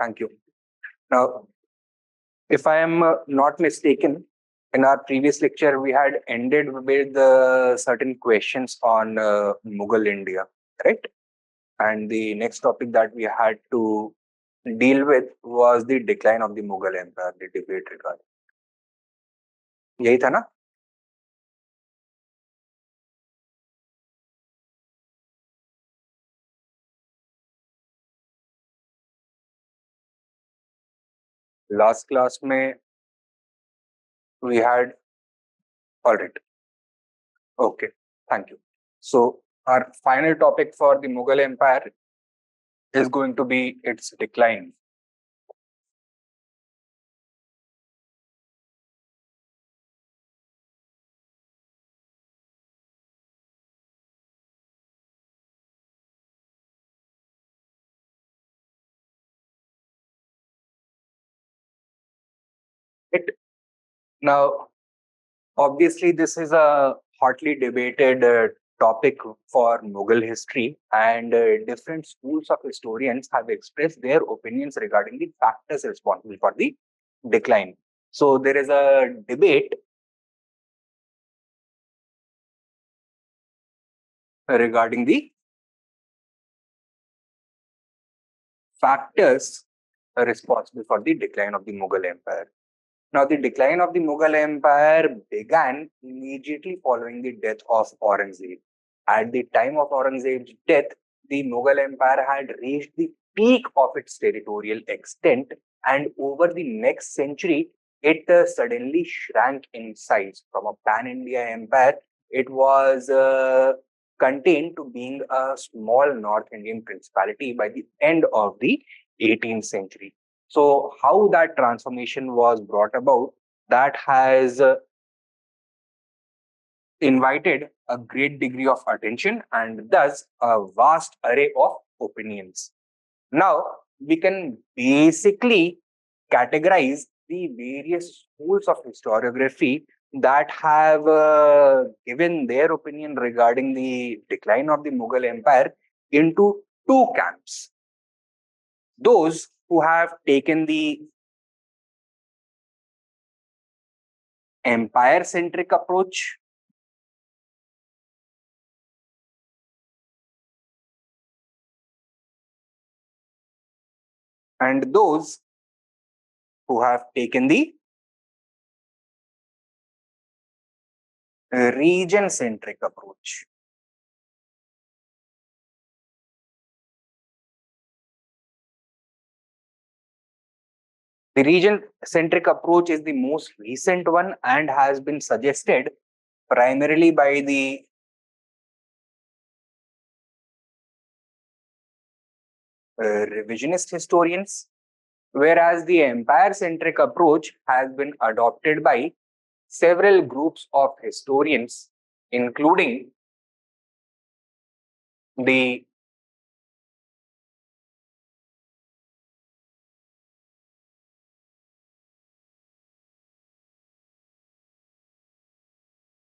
Thank you. Now, if I am not mistaken, in our previous lecture, we had ended with certain questions on Mughal India, right? And the next topic that we had to deal with was the decline of the Mughal Empire, the debate regarding. यही था ना? Last class में we had, all right. Okay, thank you. So our final topic for the Mughal Empire is going to be its decline. Now, obviously, this is a hotly debated topic for Mughal history, and different schools of historians have expressed their opinions regarding the factors responsible for the decline. So there is a debate regarding the factors responsible for the decline of the Mughal Empire. Now, the decline of the Mughal Empire began immediately following the death of Aurangzeb. At the time of Aurangzeb's death, the Mughal Empire had reached the peak of its territorial extent, and over the next century, it suddenly shrank in size. From a pan-India empire, it was contained to being a small North Indian principality by the end of the 18th century. So how that transformation was brought about, that has invited a great degree of attention and thus a vast array of opinions. Now, we can basically categorize the various schools of historiography that have given their opinion regarding the decline of the Mughal Empire into two camps. Those who have taken the empire-centric approach, and those who have taken the region-centric approach. The region-centric approach is the most recent one and has been suggested primarily by the revisionist historians, whereas the empire-centric approach has been adopted by several groups of historians, including the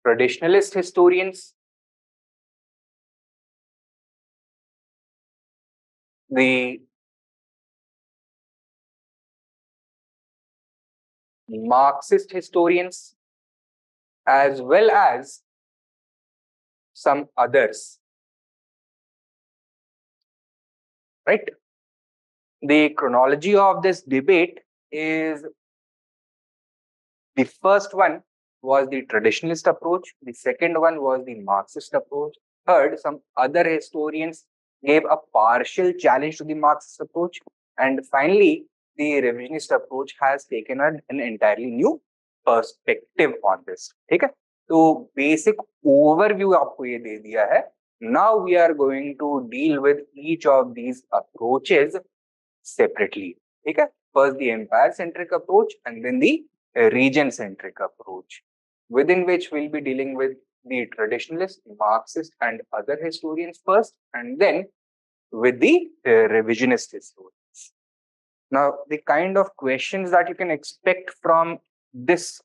traditionalist historians, the Marxist historians, as well as some others. Right? The chronology of this debate is the first one was the traditionalist approach, the second one was the Marxist approach. Third, some other historians gave a partial challenge to the Marxist approach, and finally, the revisionist approach has taken an entirely new perspective on this. Okay? So basic overview आपको ये दे दिया है. Now we are going to deal with each of these approaches separately. Okay? First the empire-centric approach and then the region-centric approach, within which we'll be dealing with the traditionalist, Marxist and other historians first, and then with the revisionist historians. Now, the kind of questions that you can expect from this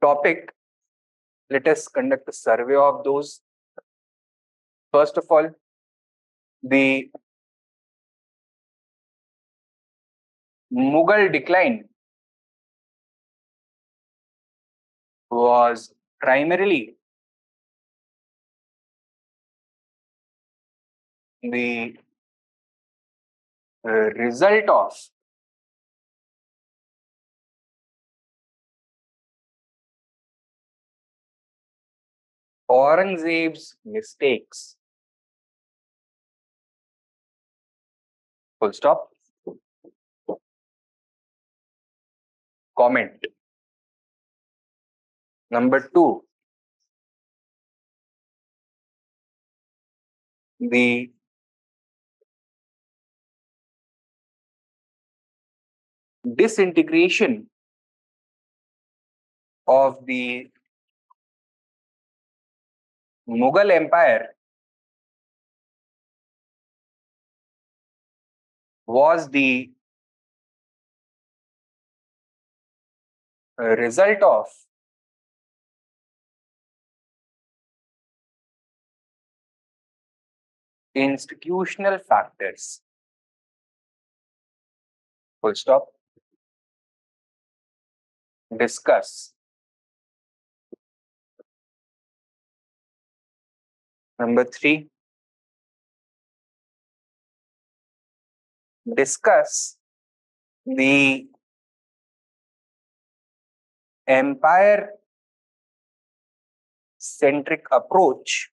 topic, let us conduct a survey of those. First of all, the Mughal decline was primarily the result of Aurangzeb's mistakes. Full stop. Comment. Number 2, the disintegration of the Mughal Empire was the result of institutional factors. Full stop. Discuss. Number 3, discuss the empire centric approach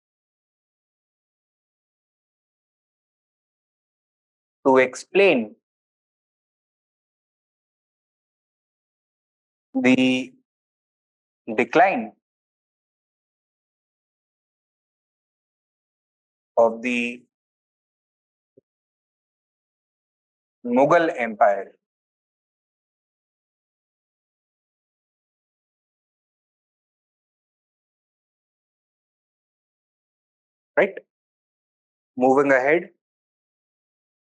to explain the decline of the Mughal Empire. Right? Moving ahead.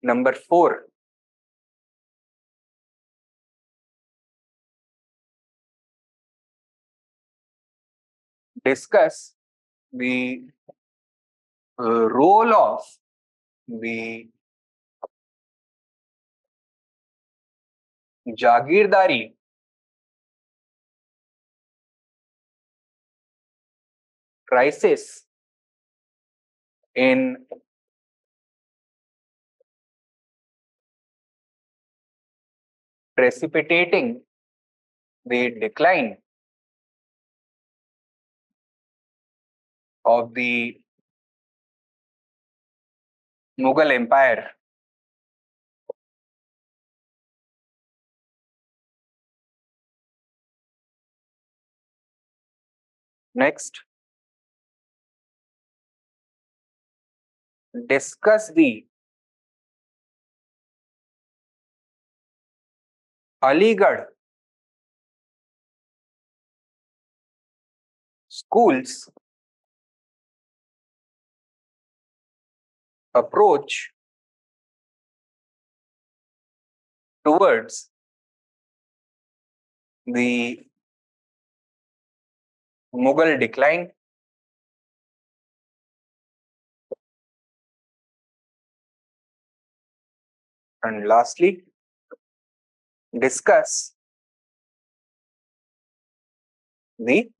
Number 4, discuss the role of the Jagirdari crisis in precipitating the decline of the Mughal Empire. Next, discuss the Aligarh schools approach towards the Mughal decline. And lastly, discuss the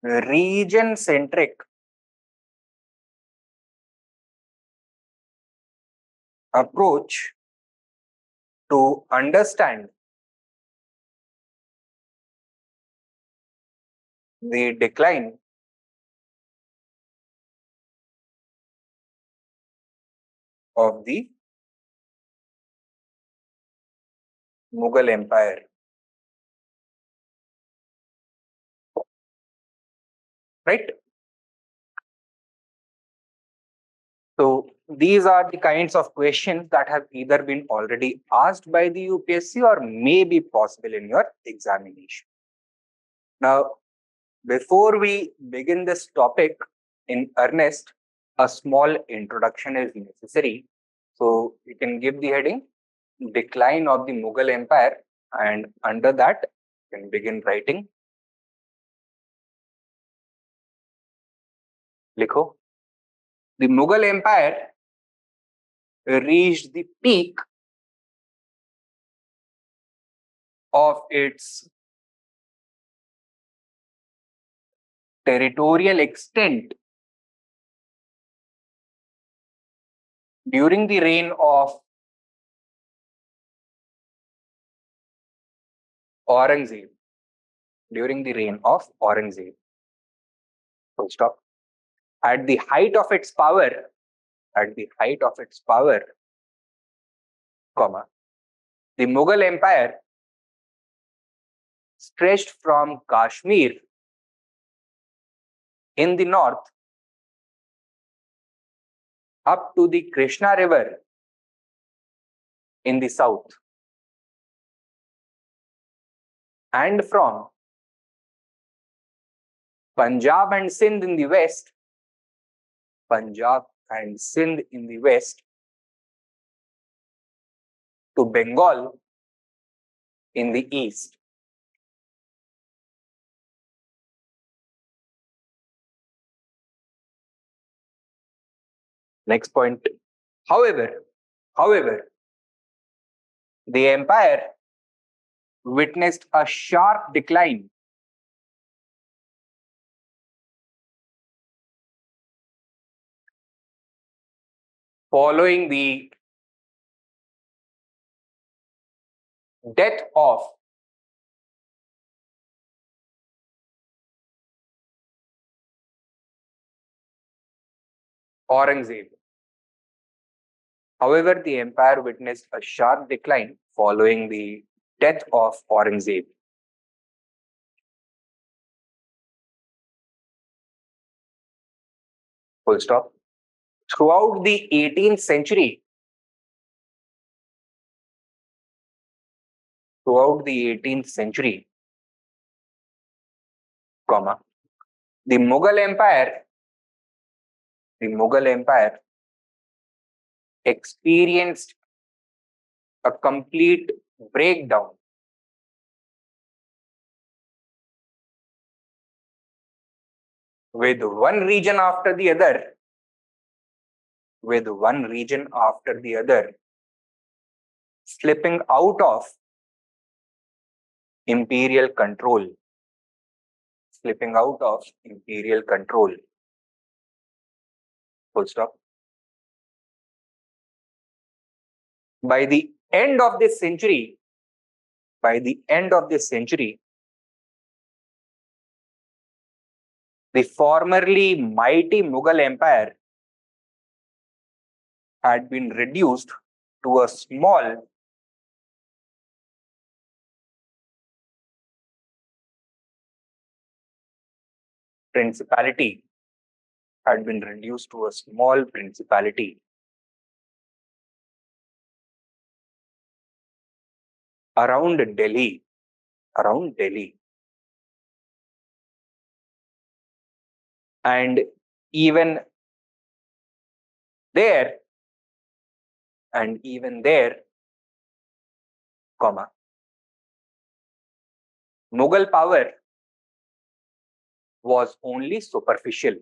region-centric approach to understand the decline of the Mughal Empire. Right? So these are the kinds of questions that have either been already asked by the UPSC or may be possible in your examination. Now, before we begin this topic in earnest, a small introduction is necessary. So you can give the heading Decline of the Mughal Empire, and under that you can begin writing. Likho. The Mughal Empire reached the peak of its territorial extent during the reign of Aurangzeb. During the reign of Aurangzeb. Full stop. At the height of its power, at the height of its power, comma, the Mughal Empire stretched from Kashmir in the north up to the Krishna River in the south, and from Punjab and Sindh in the west, Punjab and Sindh in the west, to Bengal in the east. Next point. However, the empire witnessed a sharp decline following the death of Aurangzeb. However, the empire witnessed a sharp decline following the death of Aurangzeb. Full stop. Throughout the 18th century, comma, the Mughal Empire experienced a complete breakdown with one region after the other slipping out of imperial control. Full stop. By the end of this century, the formerly mighty Mughal Empire had been reduced to a small principality, around Delhi. And even there, comma, Mughal power was only superficial.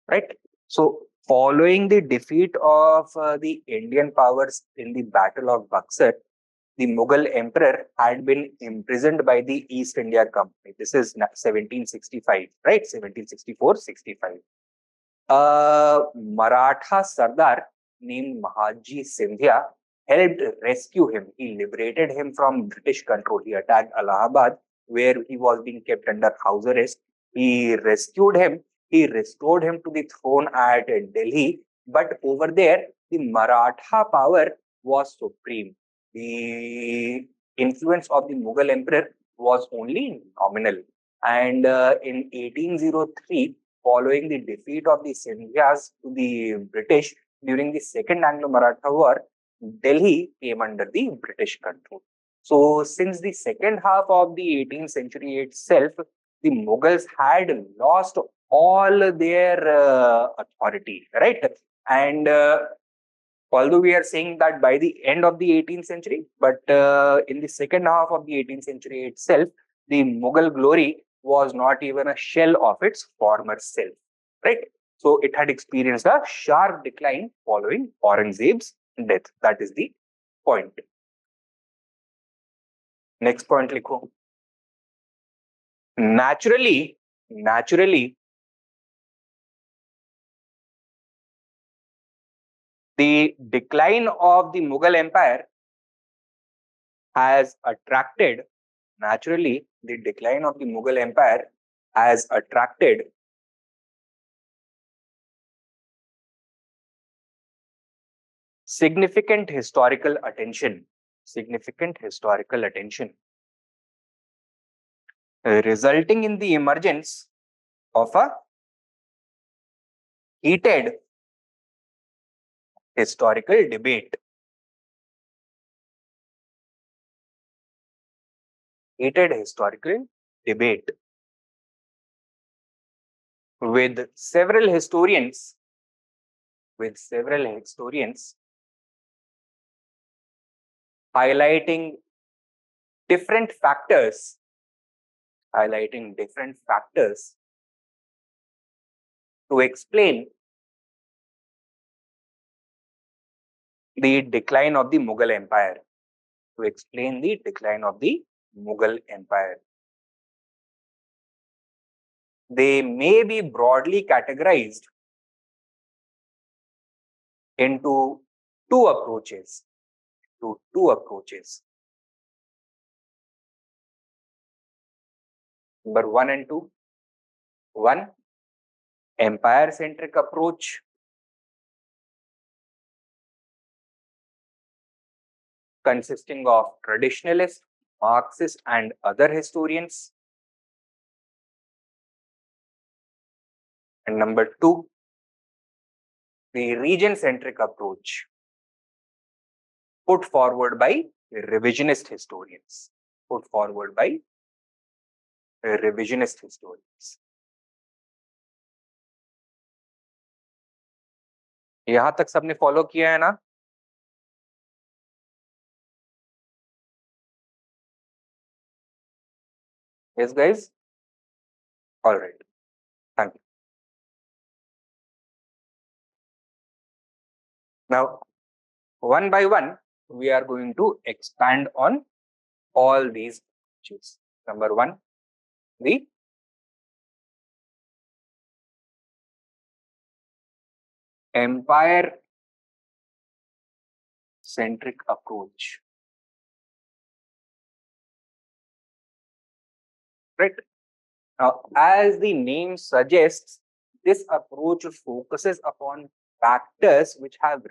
Right? So, following the defeat of the Indian powers in the Battle of Buxar, the Mughal emperor had been imprisoned by the East India Company. This is 1765, right? 1764-65. A Maratha Sardar named Mahaji Sindhya helped rescue him. He liberated him from British control. He attacked Allahabad, where he was being kept under house arrest. He rescued him. He restored him to the throne at Delhi. But over there, the Maratha power was supreme. The influence of the Mughal emperor was only nominal. And in 1803, following the defeat of the Sindhyas to the British during the Second Anglo-Maratha War, Delhi came under the British control. So, since the second half of the 18th century itself, the Mughals had lost all their authority, right? And although we are saying that by the end of the 18th century, but in the second half of the 18th century itself, the Mughal glory was not even a shell of its former self, right? So it had experienced a sharp decline following Aurangzeb's death. That is the point. Next point likho. Naturally, the decline of the Mughal Empire has attracted, naturally, the decline of the Mughal Empire has attracted significant historical attention, resulting in the emergence of a heated historical debate. With several historians highlighting different factors to explain the decline of the Mughal Empire. They may be broadly categorized into two approaches. Number 1 and 2. One, empire-centric approach, consisting of traditionalists, Marxists, and other historians. And number 2, the region-centric approach, put forward by revisionist historians. यहां तक सबने follow किया है ना? Yes, guys? All right. Thank you. Now, one by one, we are going to expand on all these approaches. Number 1, the empire-centric approach. Right? Now, as the name suggests, this approach focuses upon factors which have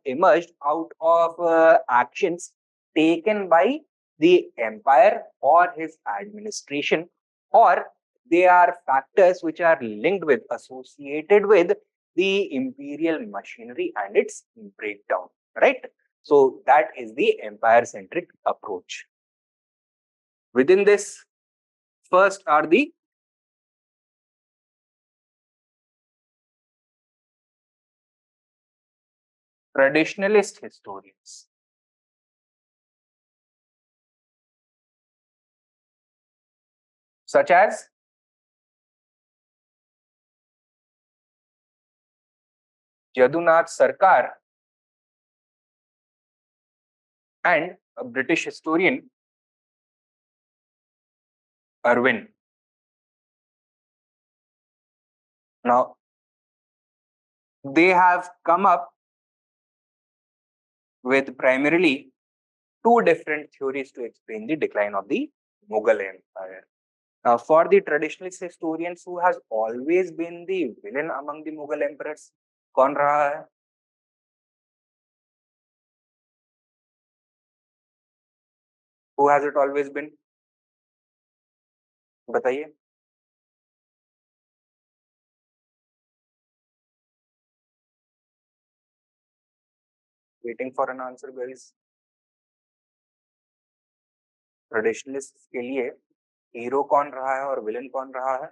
emerged out of actions taken by the empire or his administration, or they are factors which are associated with the imperial machinery and its breakdown, right? So that is the empire-centric approach. Within this, first are the traditionalist historians. Such as Jadunath Sarkar and a British historian, Irwin. Now, they have come up with primarily two different theories to explain the decline of the Mughal Empire. Now, for the traditionalist historians, who has always been the villain among the Mughal emperors? कौन रहा है? Who has it always been? बताइए. Waiting for an answer, guys. Traditionalist के लिए hero कौन रहा है और विलन कौन रहा है?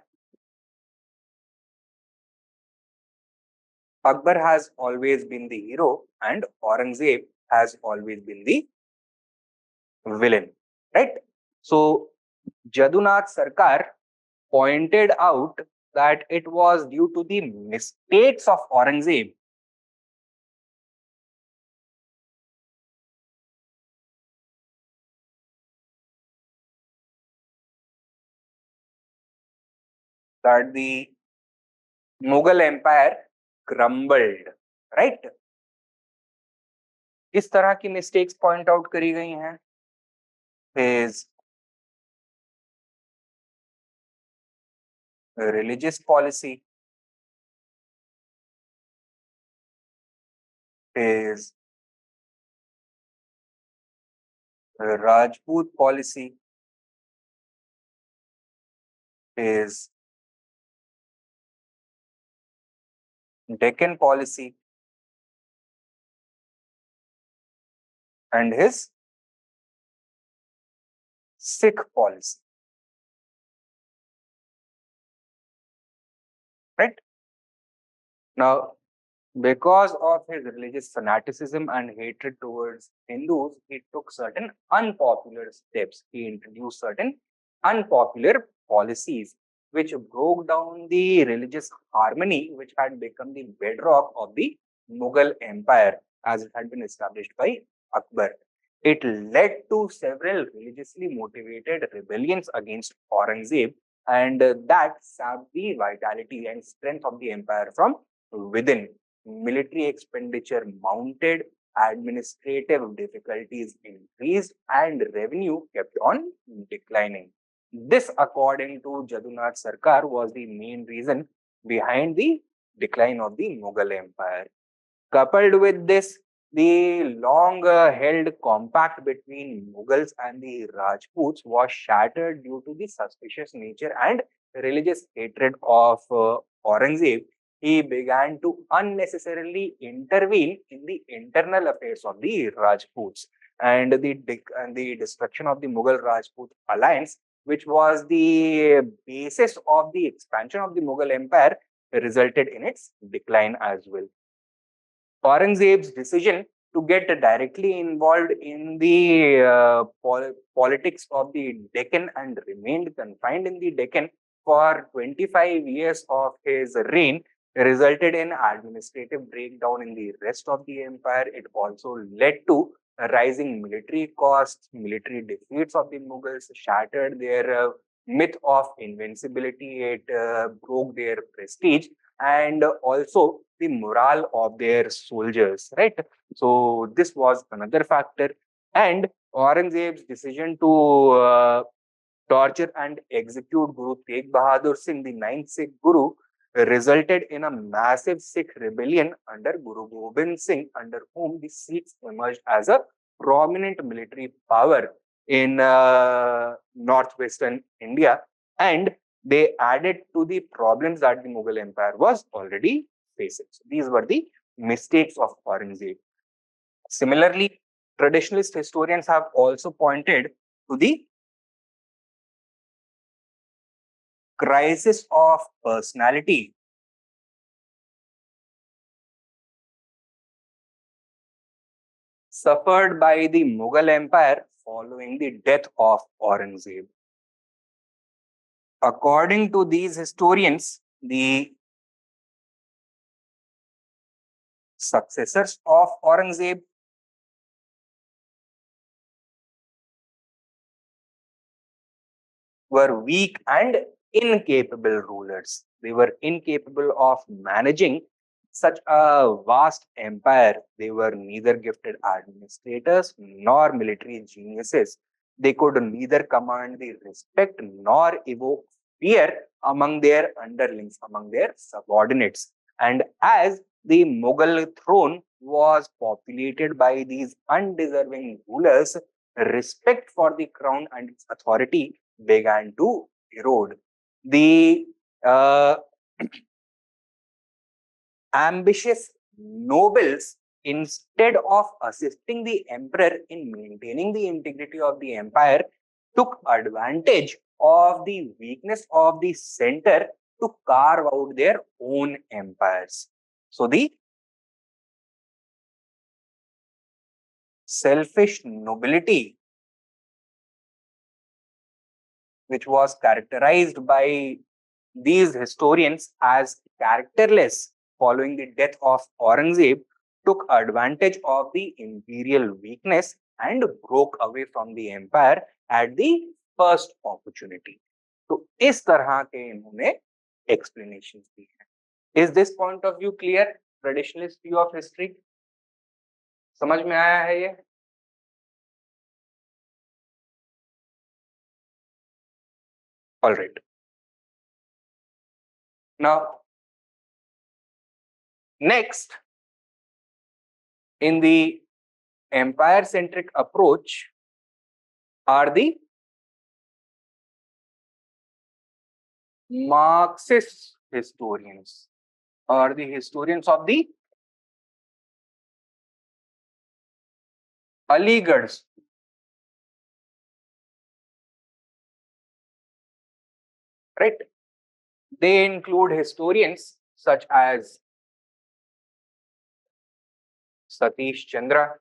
Akbar has always been the hero and Aurangzeb has always been the villain, right? So Jadunath Sarkar pointed out that it was due to the mistakes of Aurangzeb that the Mughal Empire crumbled, right? इस तरह की mistakes point out करी गई हैं. His religious policy, his Rajput policy, his Deccan policy, and his Sikh policy. Right? Now, because of his religious fanaticism and hatred towards Hindus, he took certain unpopular steps. He introduced certain unpopular policies which broke down the religious harmony which had become the bedrock of the Mughal Empire as it had been established by Akbar. It led to several religiously motivated rebellions against Aurangzeb, and that sapped the vitality and strength of the empire from within. Military expenditure mounted, administrative difficulties increased, and revenue kept on declining. This, according to Jadunath Sarkar, was the main reason behind the decline of the Mughal Empire. Coupled with this, the long held compact between Mughals and the Rajputs was shattered due to the suspicious nature and religious hatred of Aurangzeb. He began to unnecessarily intervene in the internal affairs of the Rajputs, and the destruction of the Mughal Rajput alliance, which was the basis of the expansion of the Mughal Empire, resulted in its decline as well. Aurangzeb's decision to get directly involved in the politics of the Deccan and remained confined in the Deccan for 25 years of his reign resulted in administrative breakdown in the rest of the empire. It also led to rising military costs, military defeats of the Mughals, shattered their myth of invincibility. It broke their prestige and also the morale of their soldiers, right? So this was another factor. And Aurangzeb's decision to torture and execute Guru Tegh Bahadur Singh, the ninth Sikh Guru, resulted in a massive Sikh rebellion under Guru Gobind Singh, under whom the Sikhs emerged as a prominent military power in northwestern India. And they added to the problems that the Mughal Empire was already facing. So these were the mistakes of Aurangzeb. Similarly, traditionalist historians have also pointed to the crisis of personality suffered by the Mughal Empire following the death of Aurangzeb. According to these historians, the successors of Aurangzeb were weak and incapable rulers. They were incapable of managing such a vast empire. They were neither gifted administrators nor military geniuses. They could neither command the respect nor evoke fear among their underlings, among their subordinates. And as the Mughal throne was populated by these undeserving rulers, respect for the crown and its authority began to erode. The uh, ambitious nobles, instead of assisting the emperor in maintaining the integrity of the empire, took advantage of the weakness of the center to carve out their own empires. So the selfish nobility, which was characterized by these historians, as characterless following the death of Aurangzeb, took advantage of the imperial weakness and broke away from the empire at the first opportunity. तो इस तरह के इन्होंने explanations दी हैं. Is this point of view clear? Traditionalist view of history समझ में आया है ये? All right. Now, next, in the empire-centric approach are the Marxist historians, or the historians of the Aligarh school. Right? They include historians such as Satish Chandra,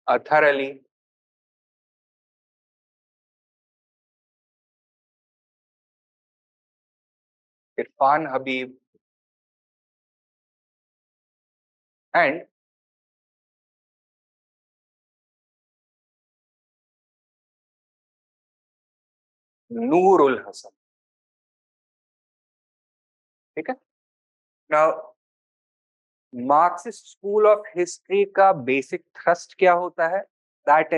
Athar Ali, Irfan Habib, and Noorul Hasan. ठीक है? Now, Marxist school of history का basic thrust क्या होता है? That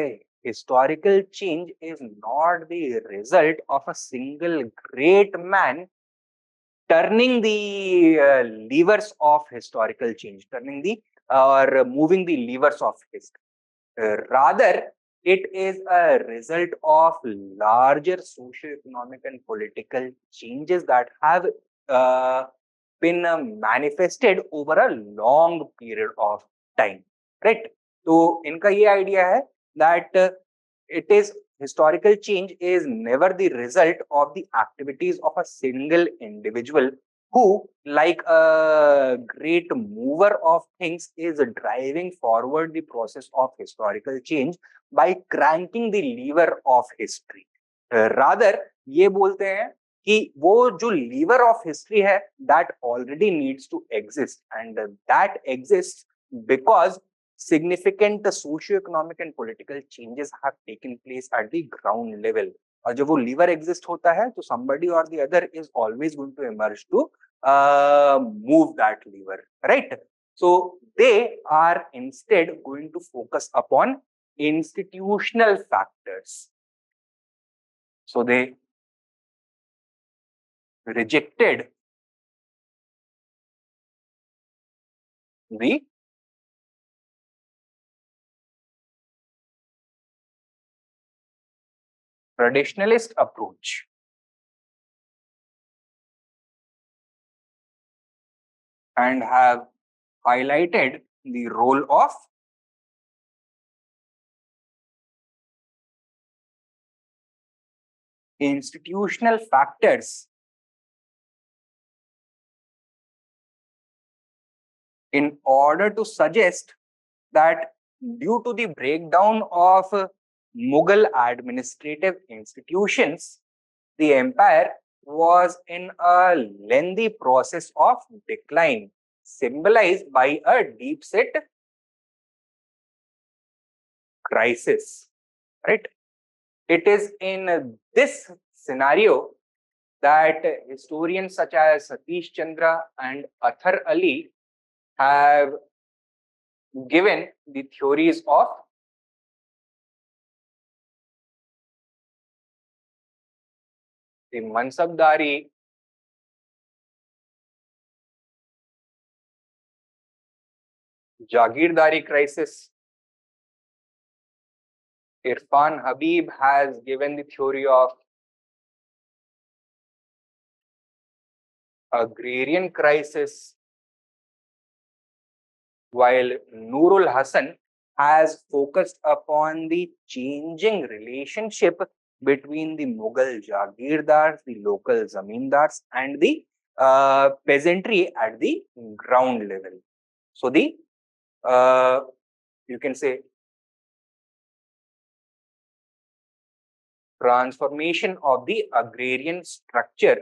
historical change is not the result of a single great man turning the levers of historical change, turning the or moving the levers of history. Rather, it is a result of larger socio-economic and political changes that have been manifested over a long period of time, right? तो इनका ये idea है that it is historical change is never the result of the activities of a single individual who, like a great mover of things, is driving forward the process of historical change by cranking the lever of history. Rather, ये बोलते हैं कि वो जो lever of history है, that already needs to exist, and that exists because significant socio-economic and political changes have taken place at the ground level. और जब वो lever exist होता है, तो somebody or the other is always going to emerge to move that lever, right? So they are instead going to focus upon institutional factors. So they rejected the traditionalist approach and have highlighted the role of institutional factors in order to suggest that due to the breakdown of Mughal administrative institutions, the empire was in a lengthy process of decline, symbolized by a deep-set crisis, right? It is in this scenario that historians such as Satish Chandra and Athar Ali have given the theories of the Mansabdari, Jagirdari crisis. Irfan Habib has given the theory of agrarian crisis, while Noorul Hasan has focused upon the changing relationship between the Mughal Jagirdars, the local Zamindars, and the peasantry at the ground level. So the you can say transformation of the agrarian structure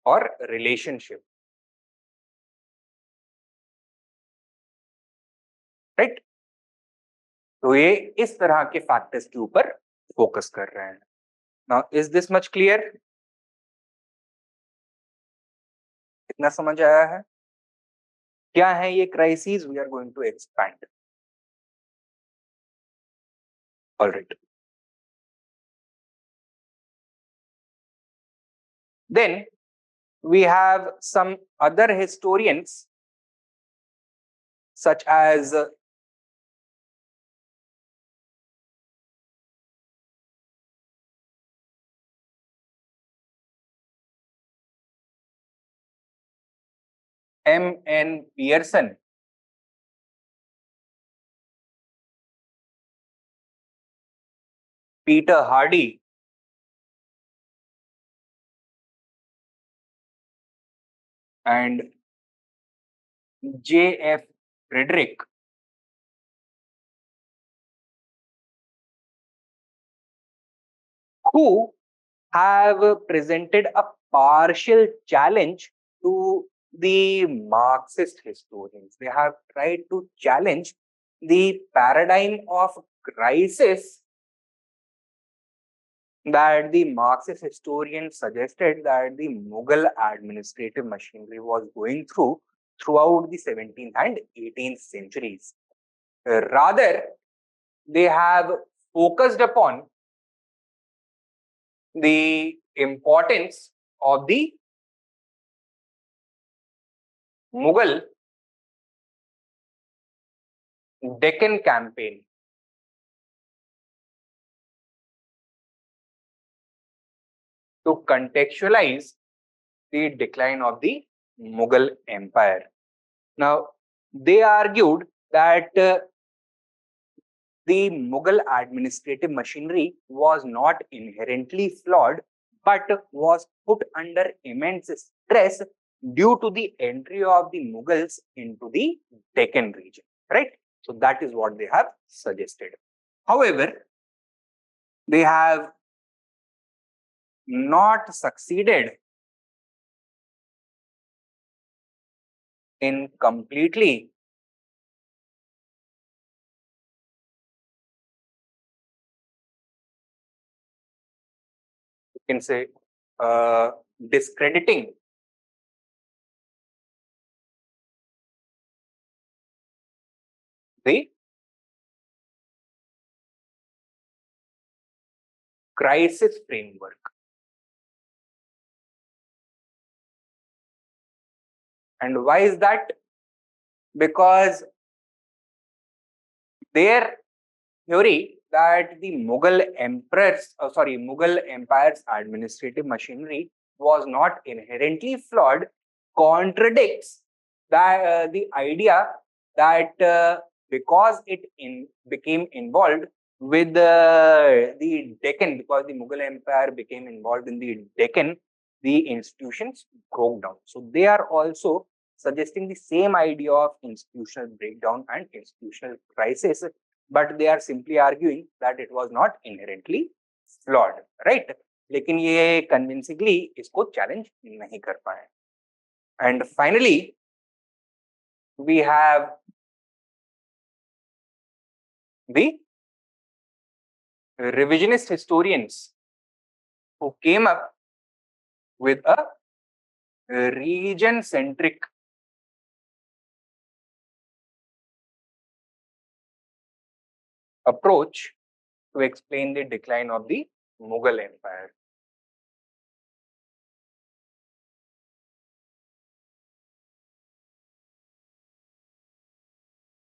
और relationship, right? तो ये इस तरह के factors के ऊपर focus कर रहे हैं. Now is this much clear? कितना समझ आया है? क्या है ये crisis? We are going to expand. Alright. Then we have some other historians such as M.N. Pearson, Peter Hardy, and J.F. Frederick, who have presented a partial challenge to the Marxist historians. They have tried to challenge the paradigm of crisis that the Marxist historians suggested that the Mughal administrative machinery was going throughout the 17th and 18th centuries. Rather, they have focused upon the importance of the Mughal Deccan campaign to contextualize the decline of the Mughal Empire. Now, they argued that the Mughal administrative machinery was not inherently flawed, but was put under immense stress due to the entry of the Mughals into the Deccan region, right? So that is what they have suggested. However, they have not succeeded in completely you can say discrediting the crisis framework. And why is that? Because their theory that the Mughal Empire's administrative machinery was not inherently flawed contradicts the idea that because it became involved with the Deccan, because the Mughal Empire became involved in the Deccan, the institutions broke down. So they are also suggesting the same idea of institutional breakdown and institutional crisis, but they are simply arguing that it was not inherently flawed, right? लेकिन ये convincingly इसको challenge नहीं कर पाए. And finally, we have the revisionist historians who came up with a region-centric approach to explain the decline of the Mughal Empire.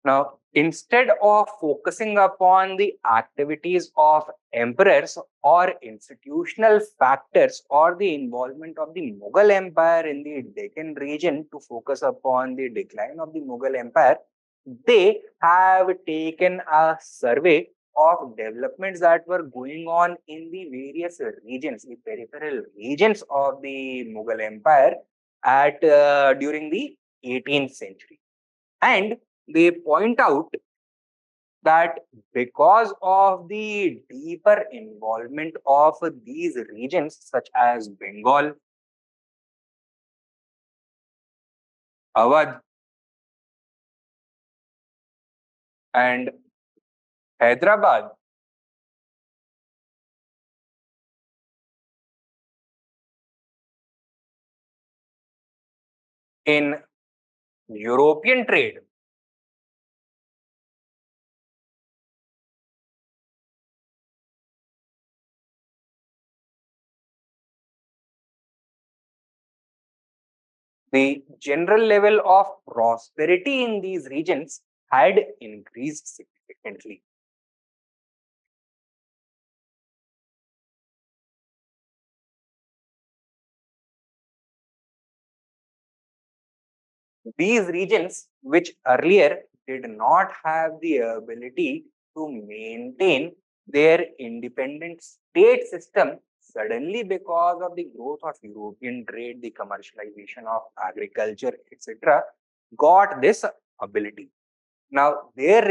Now, instead of focusing upon the activities of emperors or institutional factors or the involvement of the Mughal Empire in the Deccan region to focus upon the decline of the Mughal Empire, they have taken a survey of developments that were going on in the various regions, the peripheral regions of the Mughal Empire at during the 18th century. And they point out that because of the deeper involvement of these regions such as Bengal, Awadh, and Hyderabad, in European trade, the general level of prosperity in these regions had increased significantly. These regions, which earlier did not have the ability to maintain their independent state system, suddenly because of the growth of European trade, the commercialization of agriculture, etc., got this ability. Now, the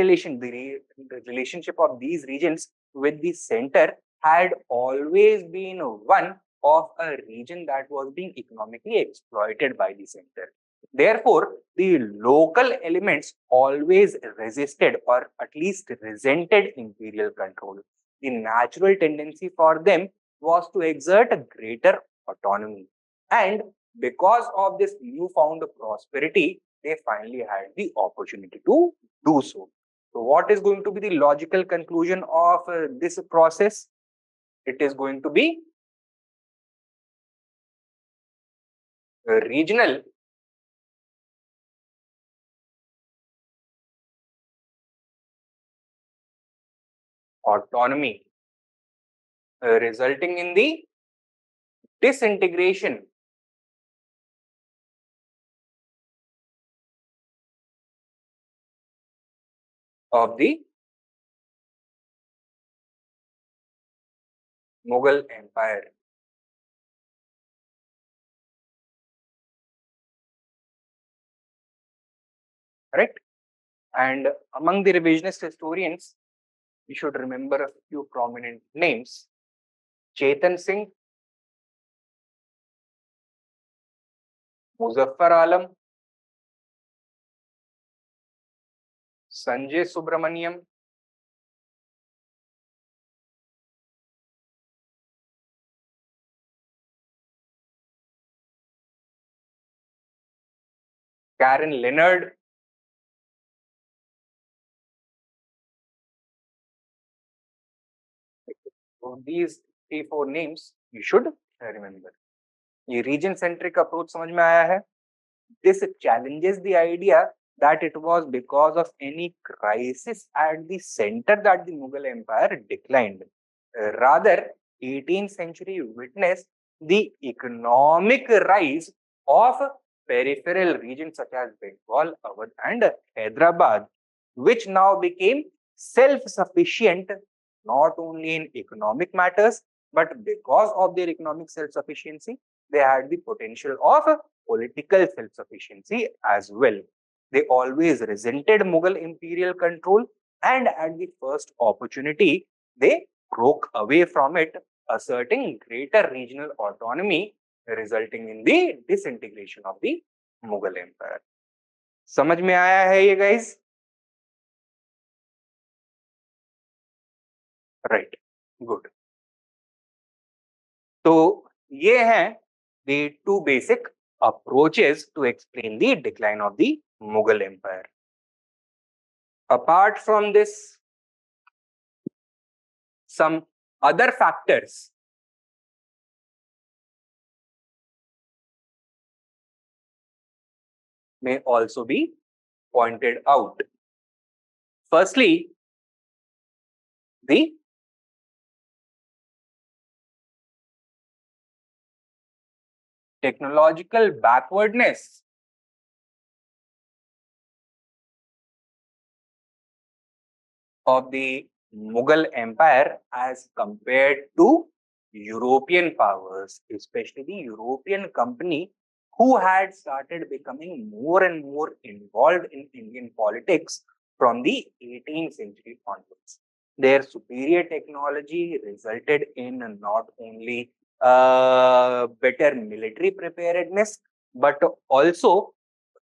relationship of these regions with the center had always been one of a region that was being economically exploited by the center. Therefore, the local elements always resisted or at least resented imperial control. The natural tendency for them was to exert a greater autonomy. And because of this newfound prosperity, they finally had the opportunity to do so. So, what is going to be the logical conclusion of this process? It is going to be regional autonomy, resulting in the disintegration of the Mughal Empire. Correct? And among the revisionist historians, you should remember a few prominent names: Chetan Singh, Muzaffar Alam, Sanjay Subramaniam, Karen Leonard. So these 3-4 names you should remember. ये region centric approach समझ में आया है? This challenges the idea that it was because of any crisis at the center that the Mughal Empire declined. Rather, 18th century witnessed the economic rise of peripheral regions such as Bengal, Awadh, and Hyderabad, which now became self-sufficient not only in economic matters, but because of their economic self-sufficiency, they had the potential of political self-sufficiency as well. They always resented Mughal imperial control, and at the first opportunity, they broke away from it, asserting greater regional autonomy, resulting in the disintegration of the Mughal Empire. समझ में आया है ये guys? Right. Good. तो ये हैं the two basic approaches to explain the decline of the Mughal Empire. Apart from this, some other factors may also be pointed out. Firstly, the technological backwardness of the Mughal Empire as compared to European powers, especially the European company who had started becoming more and more involved in Indian politics from the 18th century onwards. Their superior technology resulted in not only better military preparedness, but also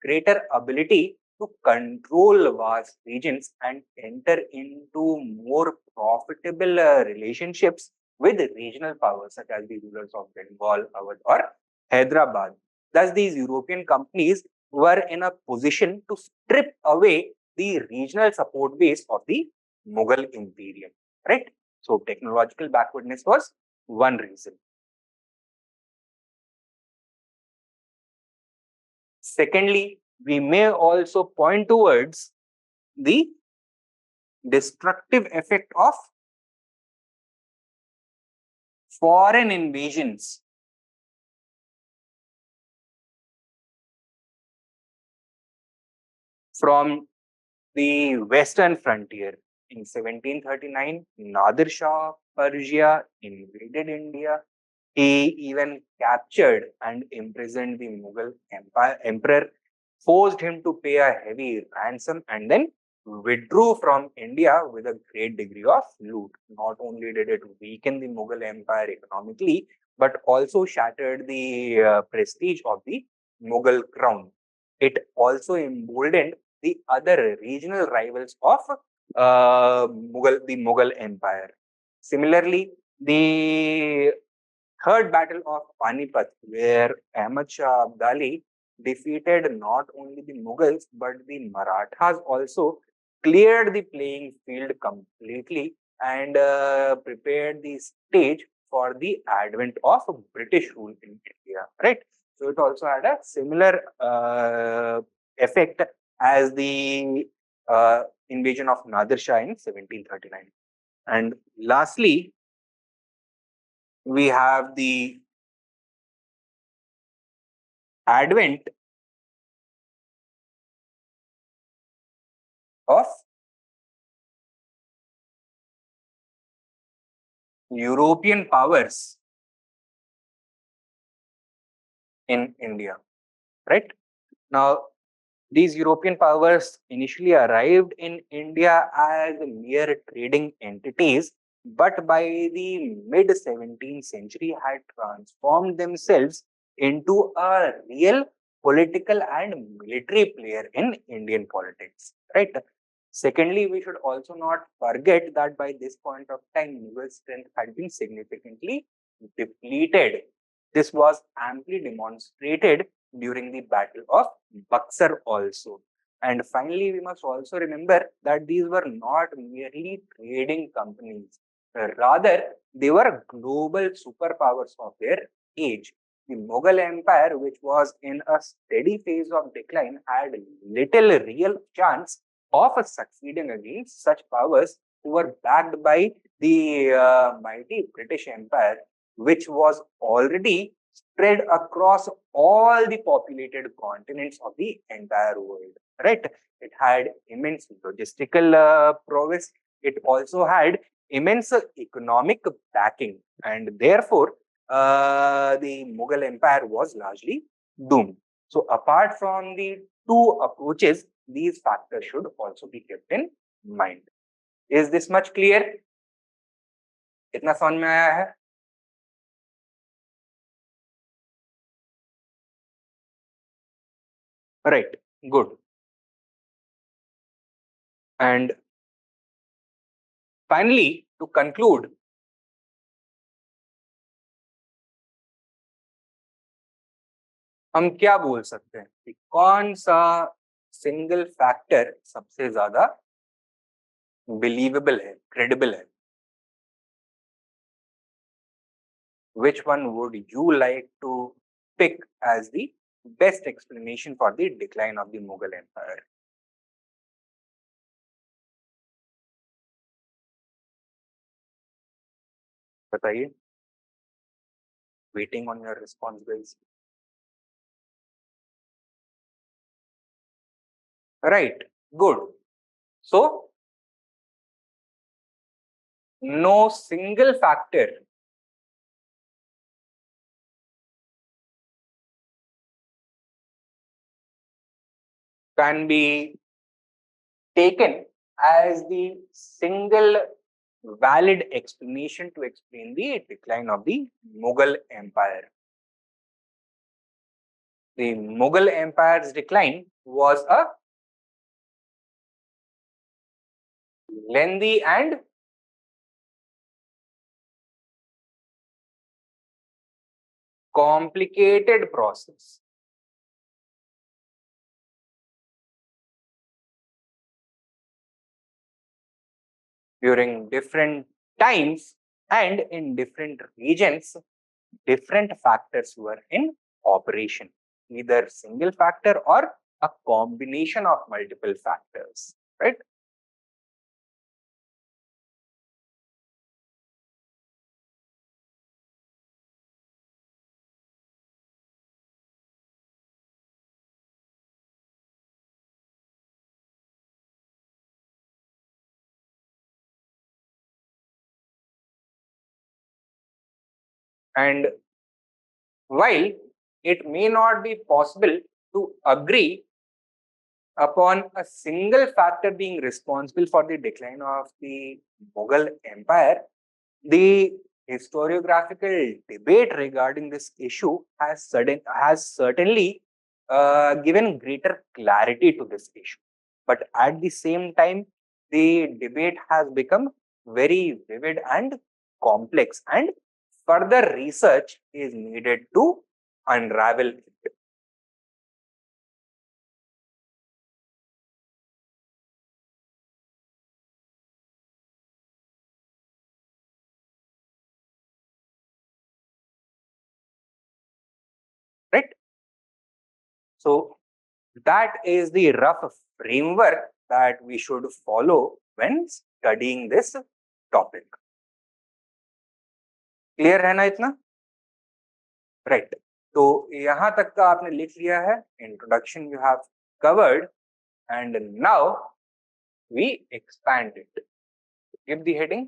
greater ability to control vast regions and enter into more profitable relationships with regional powers such as the rulers of Bengal, Awadh, or Hyderabad. Thus, these European companies were in a position to strip away the regional support base of the Mughal Imperium, right? So, technological backwardness was one reason. Secondly, we may also point towards the destructive effect of foreign invasions from the western frontier. In 1739, Nadir Shah of Persia invaded India. He even captured and imprisoned the Mughal emperor, forced him to pay a heavy ransom, and then withdrew from India with a great degree of loot. Not only did it weaken the Mughal Empire economically, but also shattered the prestige of the Mughal crown. It also emboldened the other regional rivals of the Mughal Empire. Similarly, the Third Battle of Panipat, where Ahmad Shah Abdali defeated not only the Mughals but the Marathas also, cleared the playing field completely and prepared the stage for the advent of British rule in India. Right. So it also had a similar effect as the invasion of Nadir Shah in 1739. And lastly, we have the advent of European powers in India, right? Now, these European powers initially arrived in India as mere trading entities, but by the mid 17th century had transformed themselves into a real political and military player in Indian politics, right? Secondly, we should also not forget that by this point of time, Mughal strength had been significantly depleted. This was amply demonstrated during the Battle of Buxar also. And finally, we must also remember that these were not merely trading companies. Rather, they were global superpowers of their age. The Mughal Empire, which was in a steady phase of decline, had little real chance of succeeding against such powers who were backed by the mighty British Empire, which was already spread across all the populated continents of the entire world. Right? It had immense logistical prowess. It also had immense economic backing, and therefore, the Mughal Empire was largely doomed. So, apart from the two approaches, these factors should also be kept in mind. Is this much clear? इतना समझ में आया है? Right. Good. And finally, to conclude, हम क्या बोल सकते हैं कि कौन सा सिंगल फैक्टर सबसे ज्यादा बिलीवेबल है, क्रेडिबल है? Which one would you like to pick as the best explanation for the decline of the Mughal Empire? बताइए. Waiting on your response, guys. Right. Good. So, no single factor can be taken as the single valid explanation to explain the decline of the Mughal Empire. The Mughal Empire's decline was a lengthy and complicated process. During different times and in different regions, different factors were in operation, either single factor or a combination of multiple factors, right? And while it may not be possible to agree upon a single factor being responsible for the decline of the Mughal Empire, the historiographical debate regarding this issue has certainly given greater clarity to this issue. But at the same time, the debate has become very vivid and complex, and further research is needed to unravel it. Right? So that is the rough framework that we should follow when studying this topic. Clear है ना इतना? Right, तो यहां तक का आपने लिख लिया है. Introduction you have covered and now we expand it. Give the heading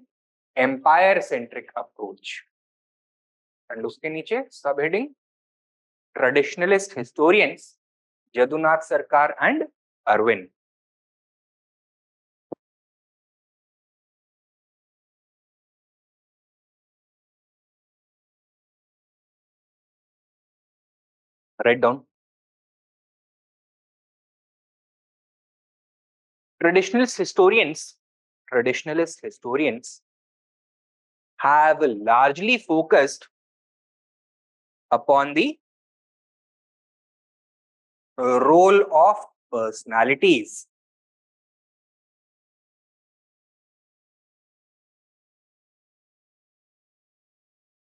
empire centric approach and उसके नीचे sub heading traditionalist historians Jadunath Sarkar and Arvind. Write down. Traditionalist historians have largely focused upon the role of personalities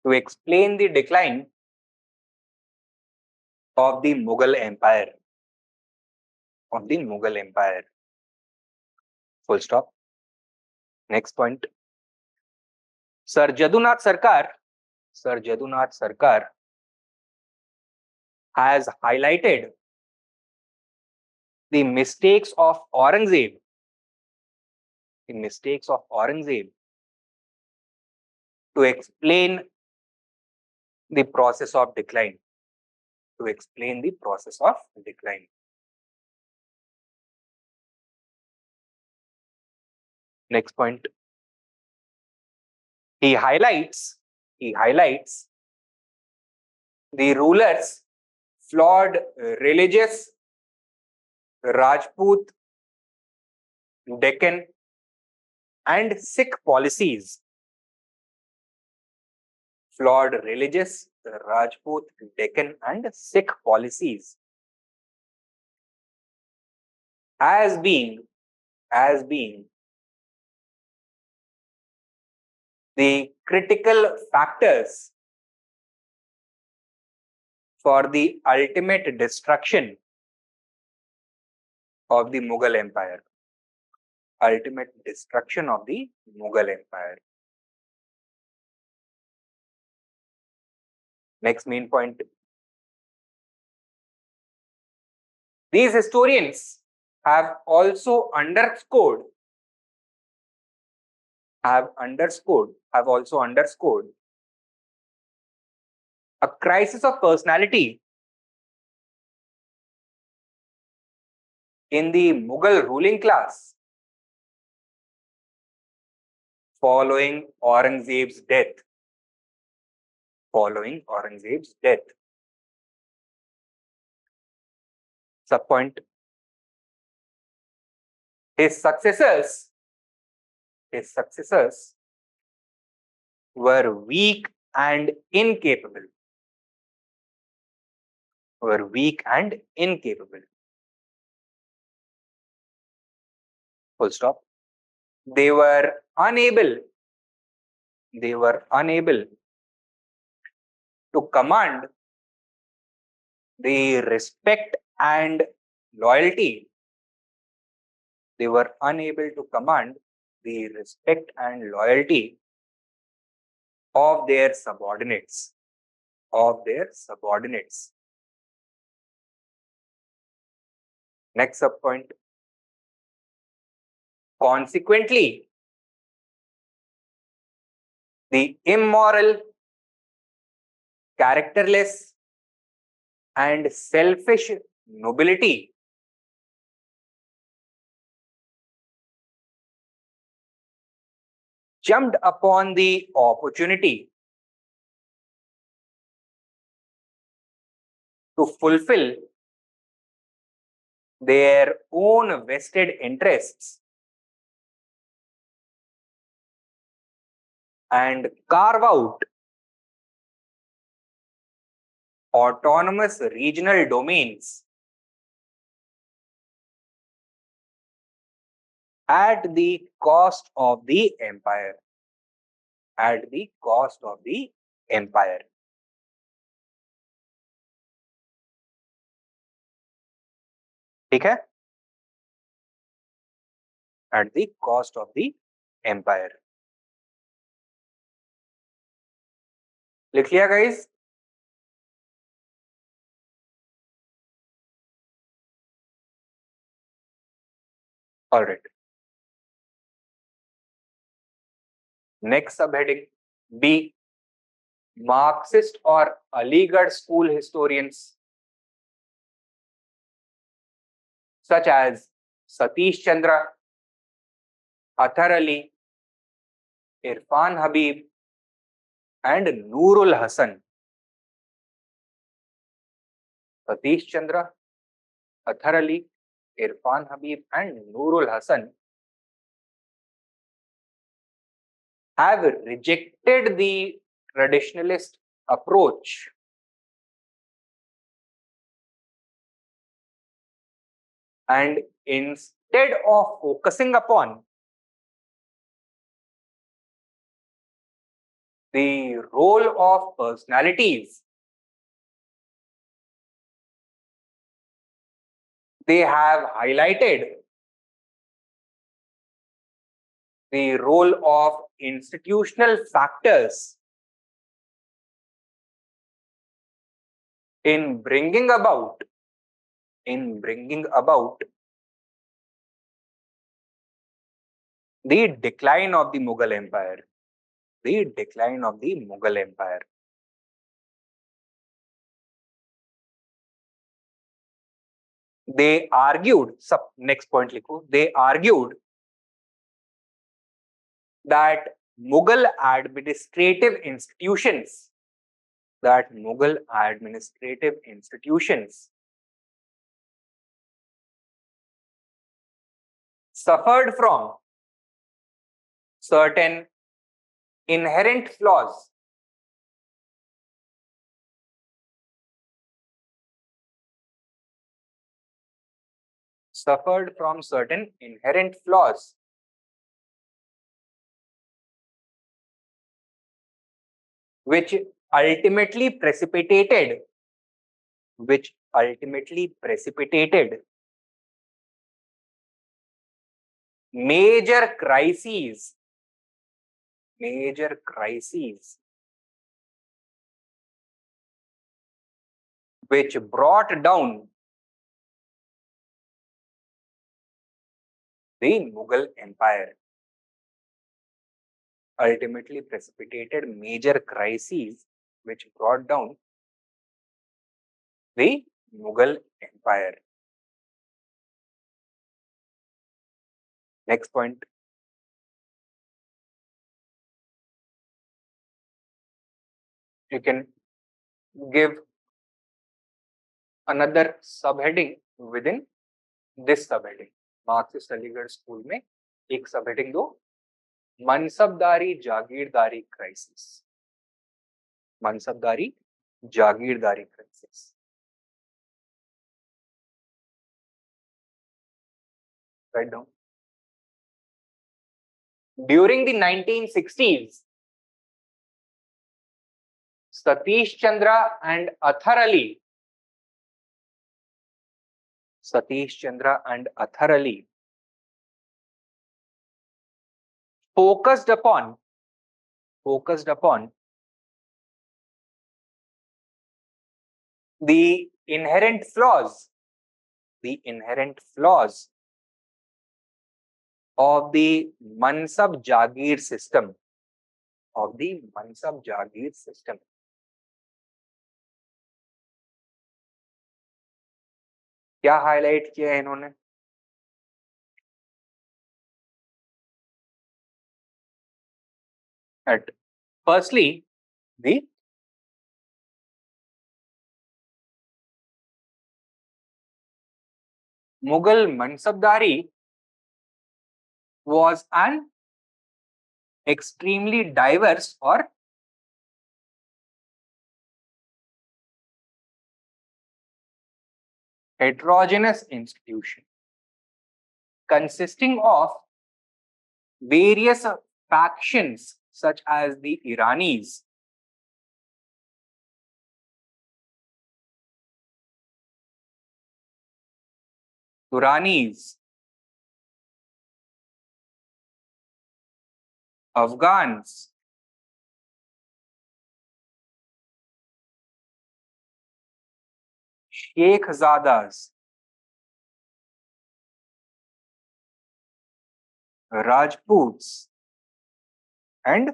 to explain the decline of the Mughal Empire. Full stop. Next point. Sir Jadunath Sarkar has highlighted the mistakes of Aurangzeb. To explain the process of decline. Next point. He highlights the rulers' flawed religious, Rajput, Deccan, and Sikh policies. Flawed religious, Rajput, Deccan, and Sikh policies as being the critical factors for the ultimate destruction of the Mughal Empire. Next main point. These historians have also underscored a crisis of personality in the Mughal ruling class following Aurangzeb's death. Following Aurangzeb's death. Subpoint. His successors were weak and incapable. Full stop. They were unable to command the respect and loyalty. They were unable to command the respect and loyalty of their subordinates. Next subpoint. Consequently, the immoral, characterless, and selfish nobility jumped upon the opportunity to fulfill their own vested interests and carve out autonomous regional domains at the cost of the empire. ठीक है? At the cost of the empire. लिख लिया guys? All right. Next subheading B. Marxist or Aligarh school historians such as Satish Chandra, Athar Ali, Irfan Habib, and Noorul Hasan. Satish Chandra, Athar Ali, Irfan Habib, and Noorul Hasan have rejected the traditionalist approach and instead of focusing upon the role of personalities, they have highlighted the role of institutional factors in bringing about the decline of the Mughal Empire. They argued, next point likho, they argued that Mughal administrative institutions suffered from certain inherent flaws which ultimately precipitated major crises which brought down the Mughal Empire. Ultimately precipitated major crises which brought down the Mughal Empire. Next point. You can give another subheading within this subheading. Marxist Aligarh school में एक subheading दो, मनसबदारी जागीरदारी crisis. मनसबदारी जागीरदारी crisis. Write down. During the 1960s, Satish Chandra and Athar Ali focused upon the inherent flaws of the Mansab Jagir system. क्या highlight किया है इन्होंने? Firstly, the Mughal Mansabdari was an extremely diverse or heterogeneous institution consisting of various factions such as the Iranis, Duranis, Afghans, Sheikhazadas, Rajputs, and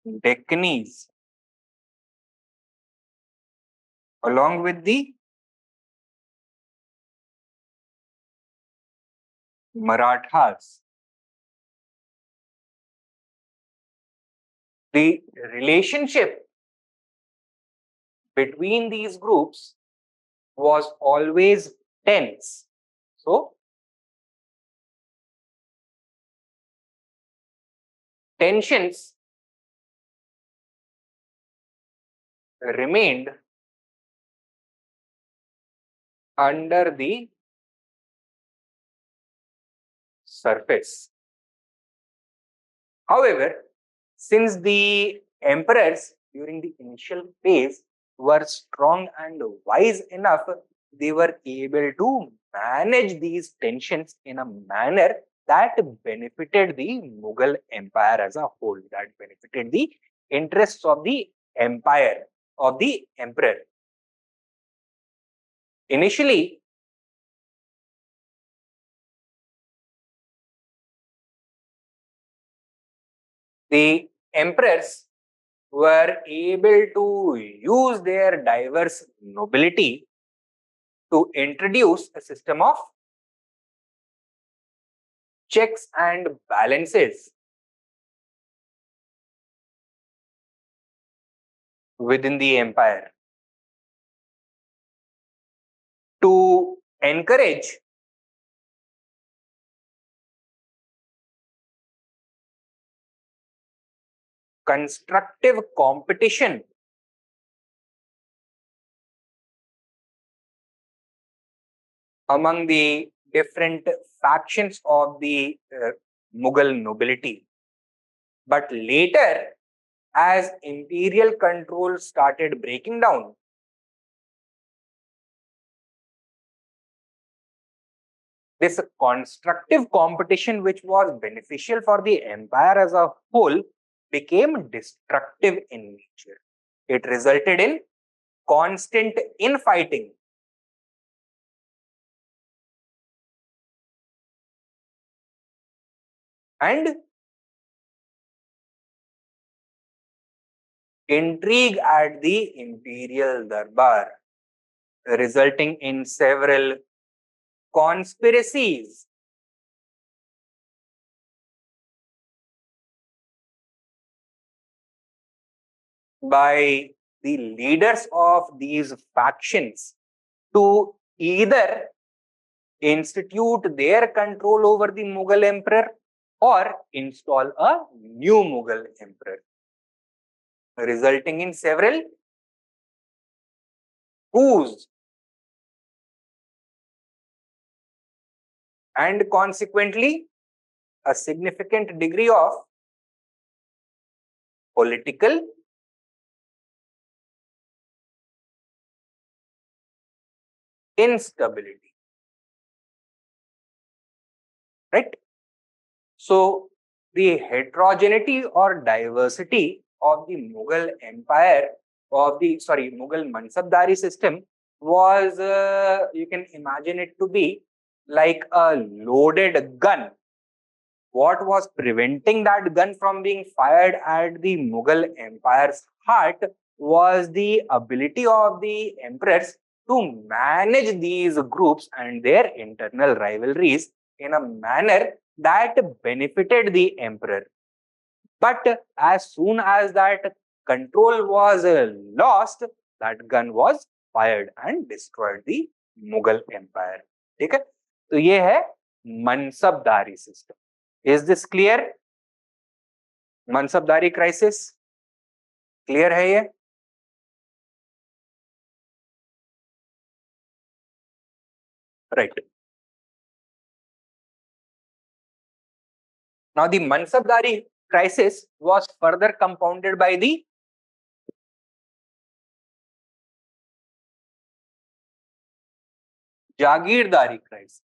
Deccanis, along with the Marathas. The relationship between these groups was always tense. So, tensions remained under the surface. However, since the emperors during the initial phase were strong and wise enough, they were able to manage these tensions in a manner that benefited the Mughal Empire as a whole, that benefited the interests of the empire, of the emperor. Initially, the emperors were able to use their diverse nobility to introduce a system of checks and balances within the empire to encourage constructive competition among the different factions of the Mughal nobility. But later, as imperial control started breaking down, this constructive competition, which was beneficial for the empire as a whole, became destructive in nature. It resulted in constant infighting, and intrigue at the imperial darbar, resulting in several conspiracies by the leaders of these factions to either institute their control over the Mughal emperor or install a new Mughal emperor, resulting in several coups and consequently a significant degree of political instability, right? So the heterogeneity or diversity of the Mughal empire of the Mughal Mansabdari system was you can imagine it to be like a loaded gun. What was preventing that gun from being fired at the Mughal Empire's heart was the ability of the emperors to manage these groups and their internal rivalries in a manner that benefited the emperor. But as soon as that control was lost, that gun was fired and destroyed the Mughal Empire. ठीक है? तो ये है mansabdari system. Is this clear? Mansabdari crisis clear है ये? Right. Now the Mansabdari crisis was further compounded by the Jagirdari crisis.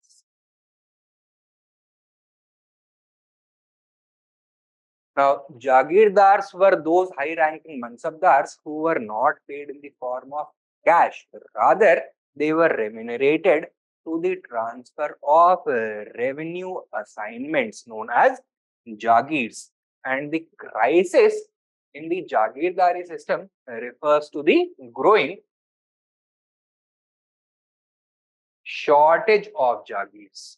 Now, Jagirdars were those high-ranking Mansabdars who were not paid in the form of cash. Rather, they were remunerated through the transfer of revenue assignments known as Jagirs. And the crisis in the Jagirdari system refers to the growing shortage of Jagirs.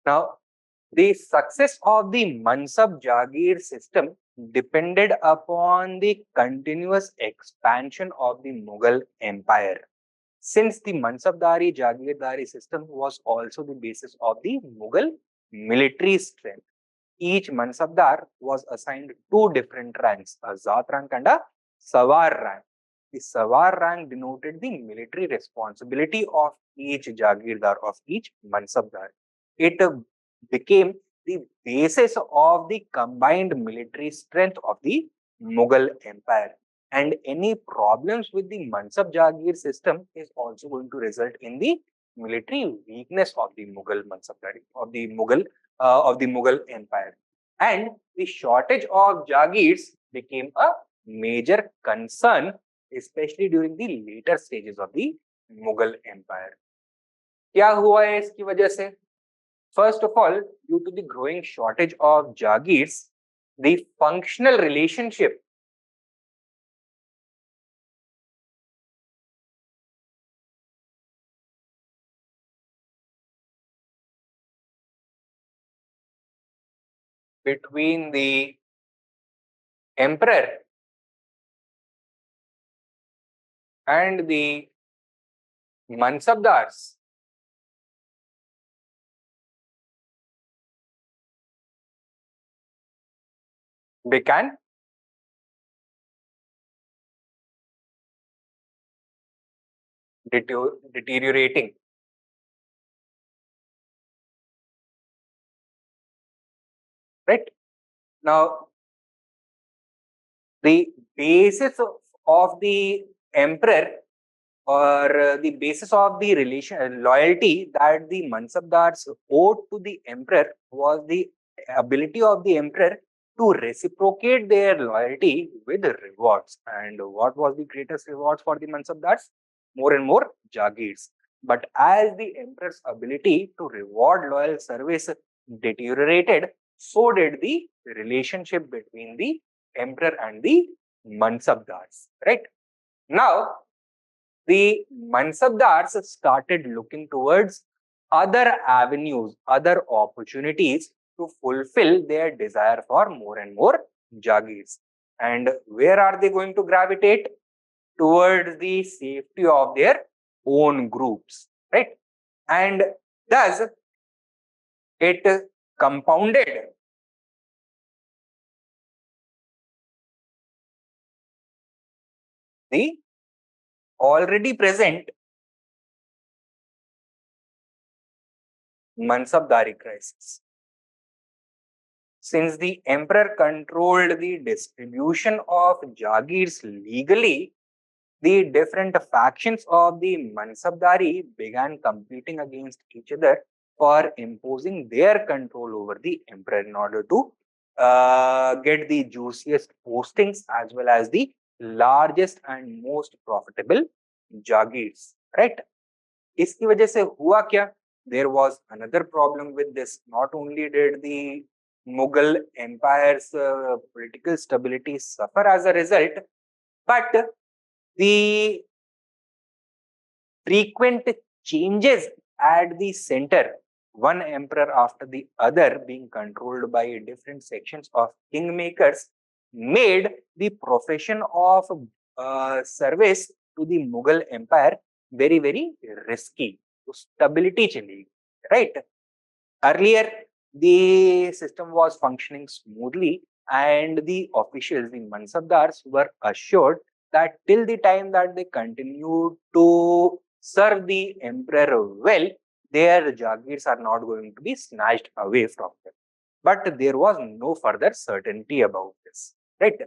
Now, the success of the Mansab Jagir system depended upon the continuous expansion of the Mughal Empire. Since the Mansabdari Jagirdari system was also the basis of the Mughal military strength, each Mansabdar was assigned two different ranks, a Zat rank and a Sawar rank. The Sawar rank denoted the military responsibility of each Jagirdar, of each Mansabdar. It became the basis of the combined military strength of the Mughal Empire. And any problems with the Mansab Jagir system is also going to result in the military weakness of the Mughal Mansabdari, of the Mughal Empire. And the shortage of Jagirs became a major concern, especially during the later stages of the Mughal Empire. क्या हुआ है इसकी वजह से? First of all, due to the growing shortage of Jagirs, the functional relationship between the emperor and the Mansabdars began deteriorating. Right? Now, the basis of the emperor or the basis of the relation loyalty that the Mansabdars owed to the emperor was the ability of the emperor to reciprocate their loyalty with rewards. And what was the greatest rewards for the Mansabdars? More and more Jagirs. But as the emperor's ability to reward loyal service deteriorated, so did the relationship between the emperor and the Mansabdars. Right? Now, the Mansabdars started looking towards other avenues, other opportunities to fulfill their desire for more and more Jagirs. And where are they going to gravitate? Towards the safety of their own groups, right? And thus it compounded the already present Mansabdari crisis. Since the emperor controlled the distribution of Jagirs legally, the different factions of the Mansabdari began competing against each other for imposing their control over the emperor in order to get the juiciest postings as well as the largest and most profitable Jagirs, right? इसकी वजह से हुआ क्या? There was another problem with this. Not only did the Mughal empire's political stability suffer as a result, but the frequent changes at the center, one emperor after the other being controlled by different sections of kingmakers, made the profession of service to the Mughal empire very, very risky. So stability chali, right? Earlier, the system was functioning smoothly, and the officials, the Mansabdars, were assured that till the time that they continued to serve the emperor well, their Jagirs are not going to be snatched away from them. But there was no further certainty about this, right?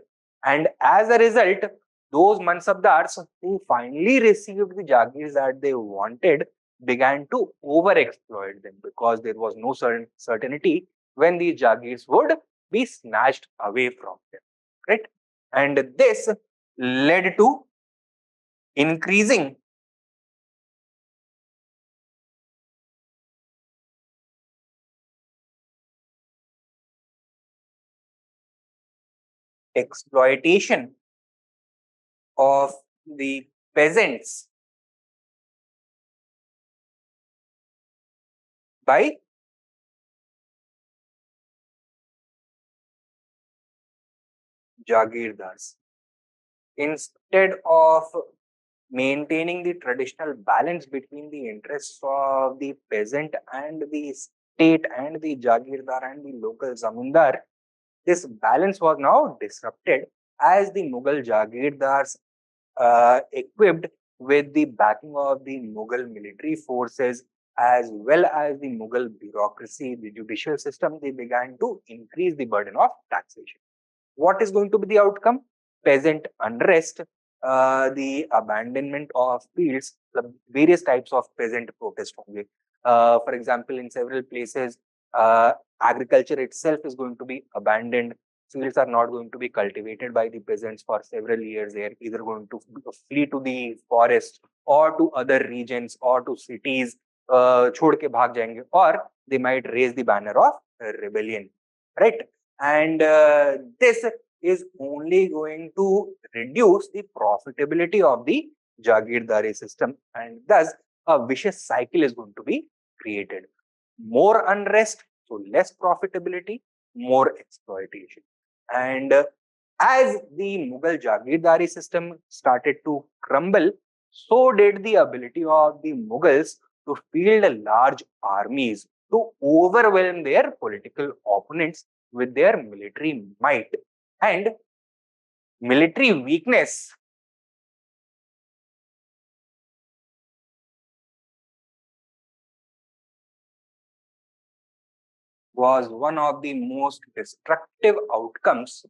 And as a result, those Mansabdars who finally received the Jagirs that they wanted began to overexploit them because there was no certainty when the Jagirs would be snatched away from them, right? And this led to increasing exploitation of the peasants by Jagirdars. Instead of maintaining the traditional balance between the interests of the peasant and the state and the Jagirdar and the local Zamindar, this balance was now disrupted as the Mughal Jagirdars, equipped with the backing of the Mughal military forces as well as the Mughal bureaucracy, the judicial system, they began to increase the burden of taxation. What is going to be the outcome? Peasant unrest, the abandonment of fields, the various types of peasant protest. For example, in several places, agriculture itself is going to be abandoned. Fields are not going to be cultivated by the peasants for several years. They are either going to flee to the forest or to other regions or to cities, छोड़ के भाग जाएंगे, or they might raise the banner of rebellion, right? And this is only going to reduce the profitability of the Jagirdari system, and thus a vicious cycle is going to be created. More unrest, so less profitability, more exploitation. And as the Mughal Jagirdari system started to crumble, so did the ability of the Mughals to field large armies to overwhelm their political opponents with their military might. And military weakness was one of the most destructive outcomes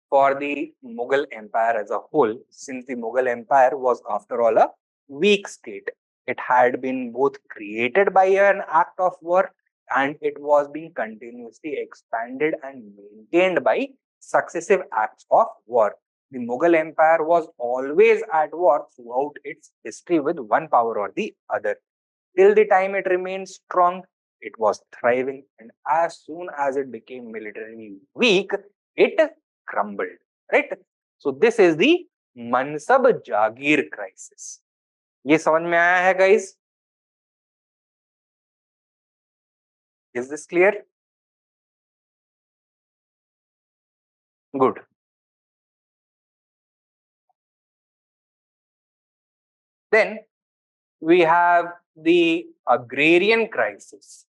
for the Mughal Empire as a whole, since the Mughal Empire was, after all, a weak state. It had been both created by an act of war and it was being continuously expanded and maintained by successive acts of war. The Mughal Empire was always at war throughout its history with one power or the other. Till the time it remained strong, it was thriving, and as soon as it became militarily weak, it crumbled, right? So this is the Mansab Jagir crisis. ये समझ में आया है guys? Is this clear? Good. Then we have the agrarian crisis.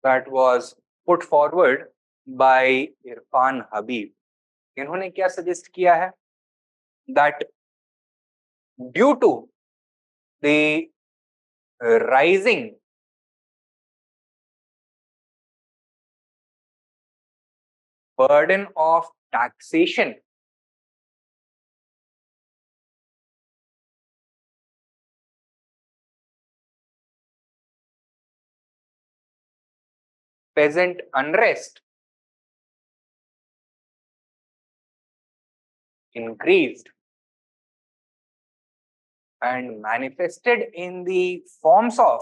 That was put forward by Irfan Habib. इन्होंने क्या suggest किया है? That due to the rising burden of taxation peasant unrest increased and manifested in the forms of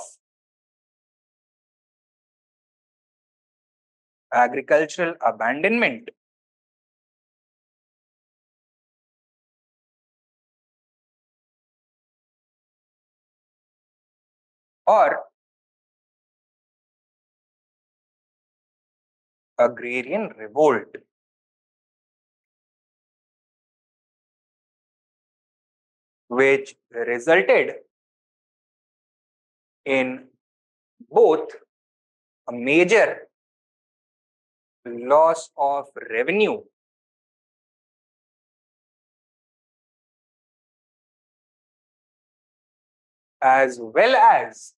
agricultural abandonment, or agrarian revolt, which resulted in both a major loss of revenue as well as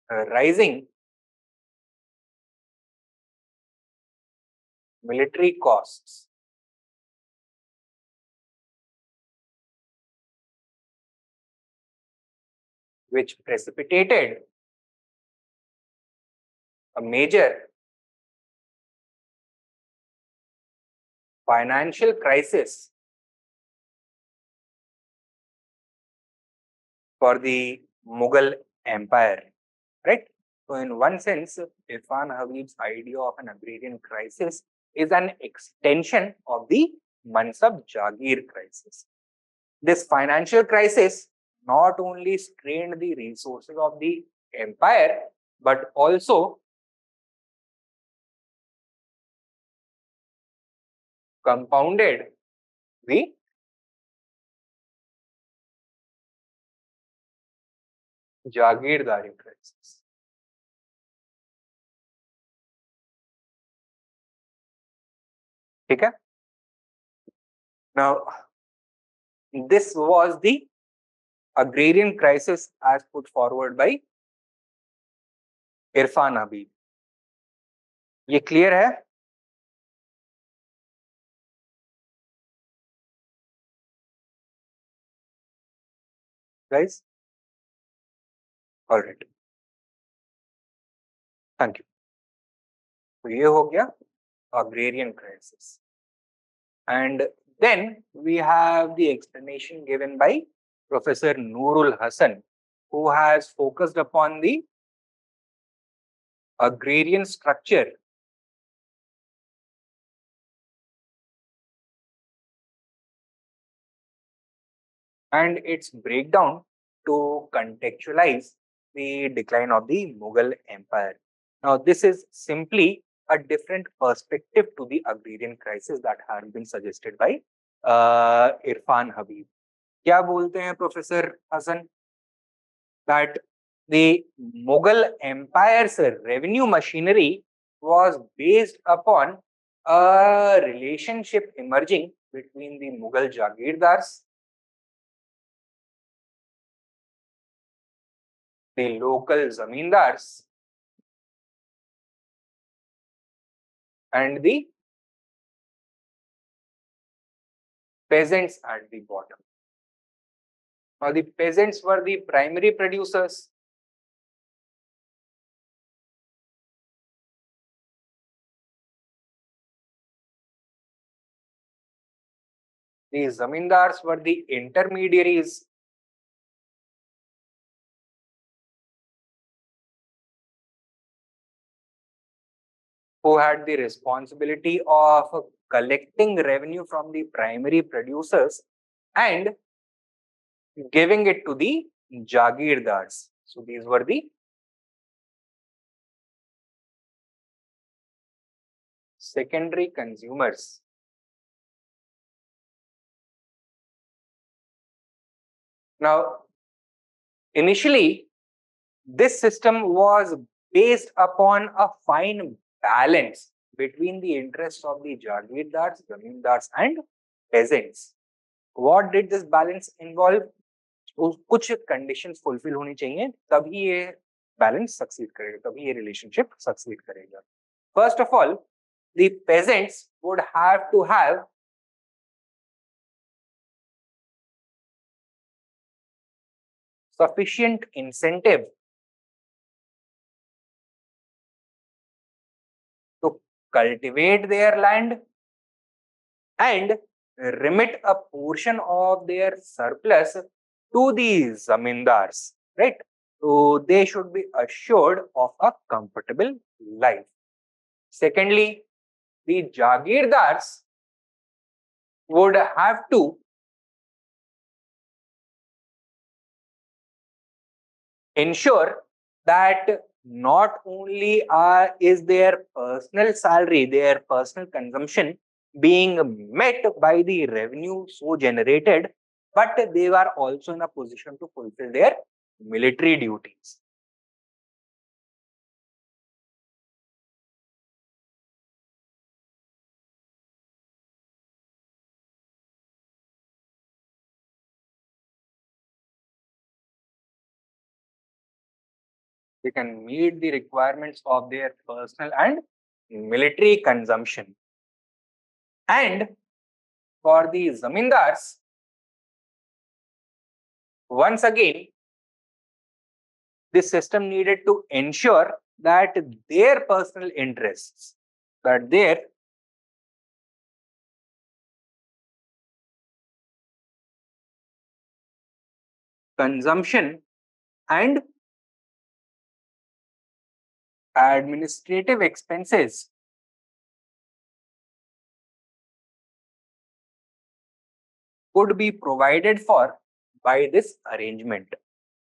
rising military costs. Which precipitated a major financial crisis for the Mughal Empire, right? So, in one sense, Irfan Habib's idea of an agrarian crisis is an extension of the Mansab Jagir crisis. This financial crisis not only strained the resources of the empire, but also compounded the Jagirdari crisis. Okay? Now, this was the agrarian crisis as put forward by Irfan Habib. ये clear है? Guys? All right. Thank you. तो ये हो गया agrarian crisis. And then we have the explanation given by Professor Noorul Hassan, who has focused upon the agrarian structure and its breakdown to contextualize the decline of the Mughal Empire. Now, this is simply a different perspective to the agrarian crisis that had been suggested by Irfan Habib. क्या बोलते हैं Professor Hassan? That the Mughal Empire's revenue machinery was based upon a relationship emerging between the Mughal Jagirdars, the local zamindars, and the peasants at the bottom. Now, the peasants were the primary producers. The zamindars were the intermediaries. Who had the responsibility of collecting revenue from the primary producers and giving it to the Jagirdars. So these were the secondary consumers. Now, initially, this system was based upon a fine balance between the interests of the Jagirdars, Zamindars, and peasants. What did this balance involve? कुछ conditions fulfil होनी चाहिए, तभी ये balance succeed करेगा, तभी ये relationship succeed करेगा. First of all, the peasants would have to have sufficient incentive to cultivate their land and remit a portion of their surplus to the zamindars, right? So they should be assured of a comfortable life. Secondly, the Jagirdars would have to ensure that not only is their personal salary, their personal consumption being met by the revenue so generated, but they were also in a position to fulfill their military duties. They can meet the requirements of their personal and military consumption. And for the zamindars, once again, this system needed to ensure that their personal interests, that their consumption and administrative expenses could be provided for by this arrangement.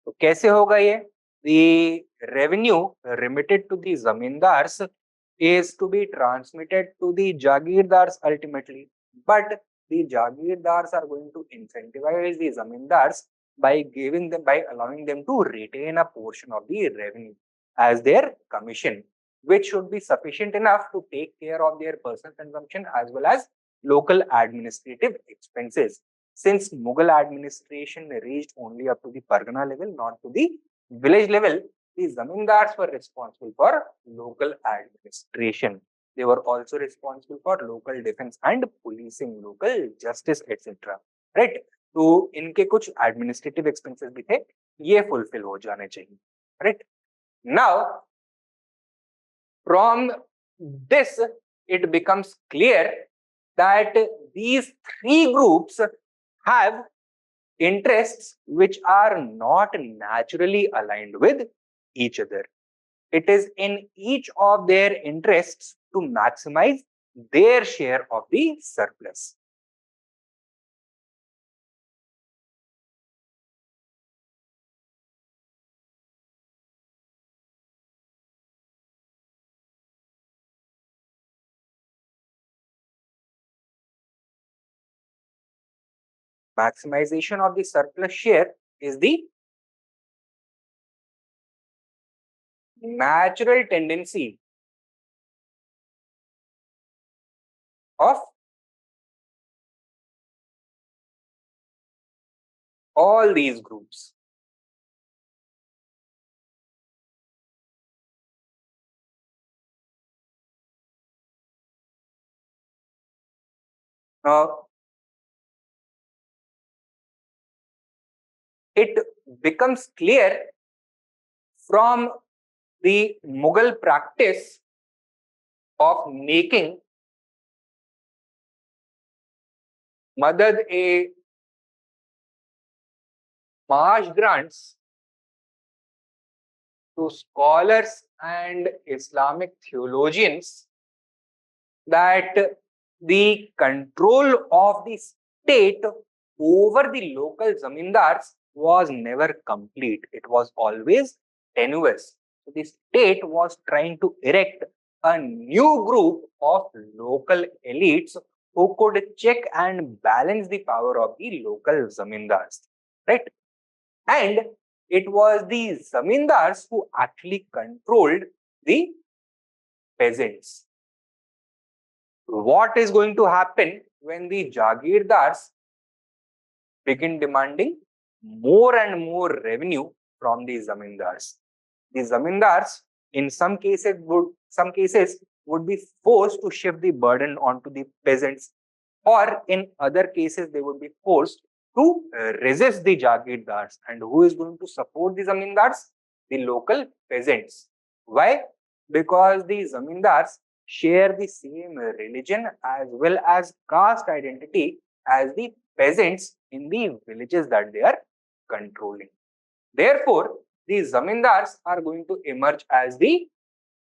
तो कैसे होगा ये? The revenue remitted to the zamindars is to be transmitted to the Jagirdars ultimately, but the Jagirdars are going to incentivize the zamindars by allowing them to retain a portion of the revenue as their commission, which should be sufficient enough to take care of their personal consumption as well as local administrative expenses. Since Mughal administration reached only up to the Pargana level, not to the village level, the zamindars were responsible for local administration. They were also responsible for local defense and policing, local justice, etc. Right? तो इनके कुछ administrative expenses भी थे, ये fulfill हो जाने चाहिए. Right? Now, from this, it becomes clear that these three groups have interests which are not naturally aligned with each other. It is in each of their interests to maximize their share of the surplus. Maximization of the surplus share is the natural tendency of all these groups. Now, it becomes clear from the Mughal practice of making madad Maash grants to scholars and Islamic theologians that the control of the state over the local zamindars was never complete. It was always tenuous. So the state was trying to erect a new group of local elites who could check and balance the power of the local zamindars, right? And it was the zamindars who actually controlled the peasants. What is going to happen when the Jagirdars begin demanding more and more revenue from the zamindars? The zamindars, in some cases would be forced to shift the burden onto the peasants, or in other cases they would be forced to resist the Jagirdars. And who is going to support the zamindars? The local peasants. Why? Because the zamindars share the same religion as well as caste identity as the peasants in the villages that they are controlling. Therefore, the zamindars are going to emerge as the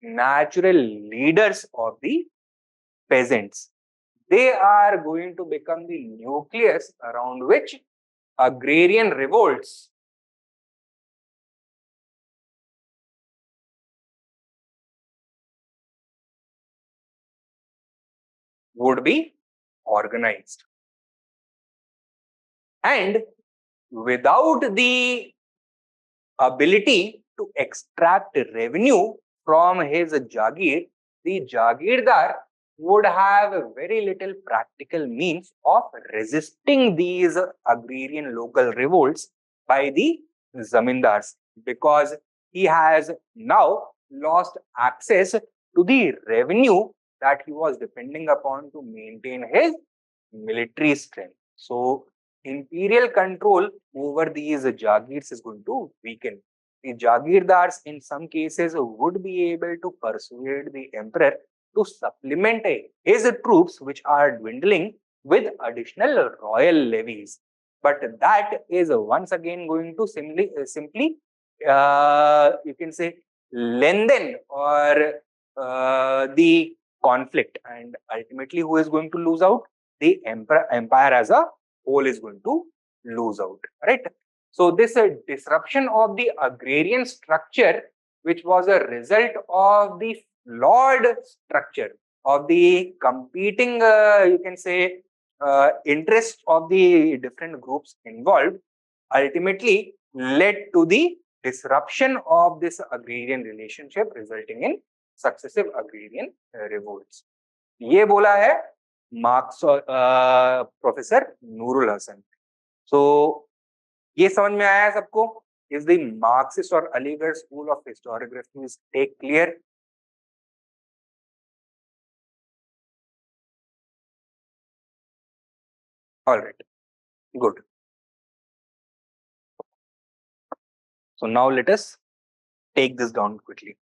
natural leaders of the peasants. They are going to become the nucleus around which agrarian revolts would be organized. And without the ability to extract revenue from his Jagir, the Jagirdar would have very little practical means of resisting these agrarian local revolts by the Zamindars, because he has now lost access to the revenue that he was depending upon to maintain his military strength. So, imperial control over these Jagirs is going to weaken. The Jagirdars, in some cases, would be able to persuade the emperor to supplement his troops, which are dwindling, with additional royal levies. But that is once again going to simply you can say, lengthen or the conflict, and ultimately, who is going to lose out? The empire as a whole is going to lose out, right? So this disruption of the agrarian structure, which was a result of the flawed structure of the competing, you can say, interests of the different groups involved, ultimately led to the disruption of this agrarian relationship, resulting in successive agrarian revolts. ये बोला है marks professor Nurul Hasan. सो ये समझ में आया है सबको? Is the Marxist or Aligarh school of historiography is take clear? All right, good. So now let us take this down quickly.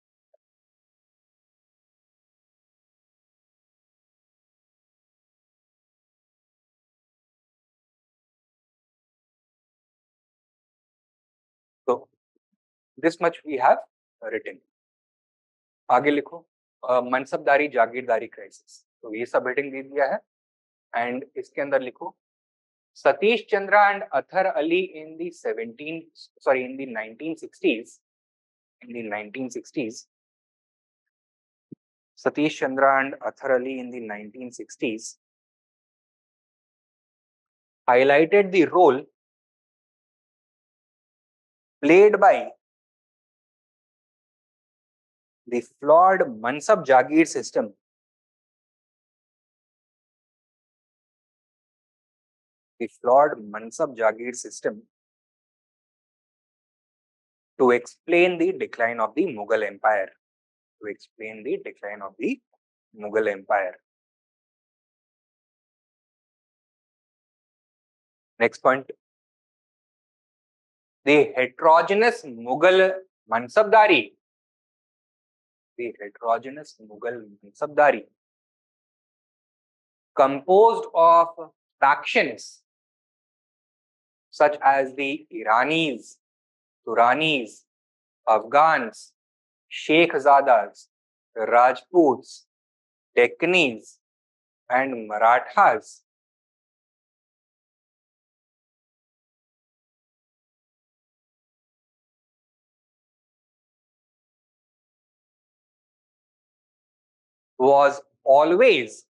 So this much we have written. आगे लिखो मनसबदारी जागीरदारी क्राइसिस. तो ये सब हेडिंग दे दिया है, एंड इसके अंदर लिखो Satish Chandra and Athar Ali in the 1960s. In the 1960s, Satish Chandra and Athar Ali in the 1960s highlighted the role played by the flawed Mansab Jagir system to explain the decline of the Mughal Empire. Next point. The heterogeneous Mughal Mansabdari. Composed of factions such as the Iranis, Turanis, Afghans, Sheikhzadas, Rajputs, Deccanis, and Marathas was always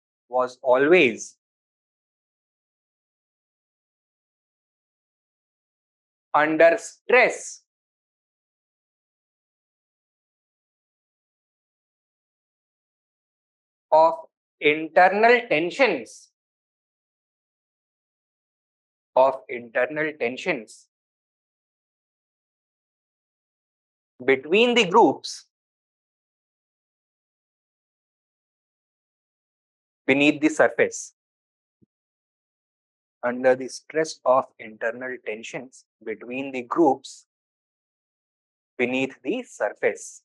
under stress of internal tensions between the groups beneath the surface. Under the stress of internal tensions between the groups beneath the surface.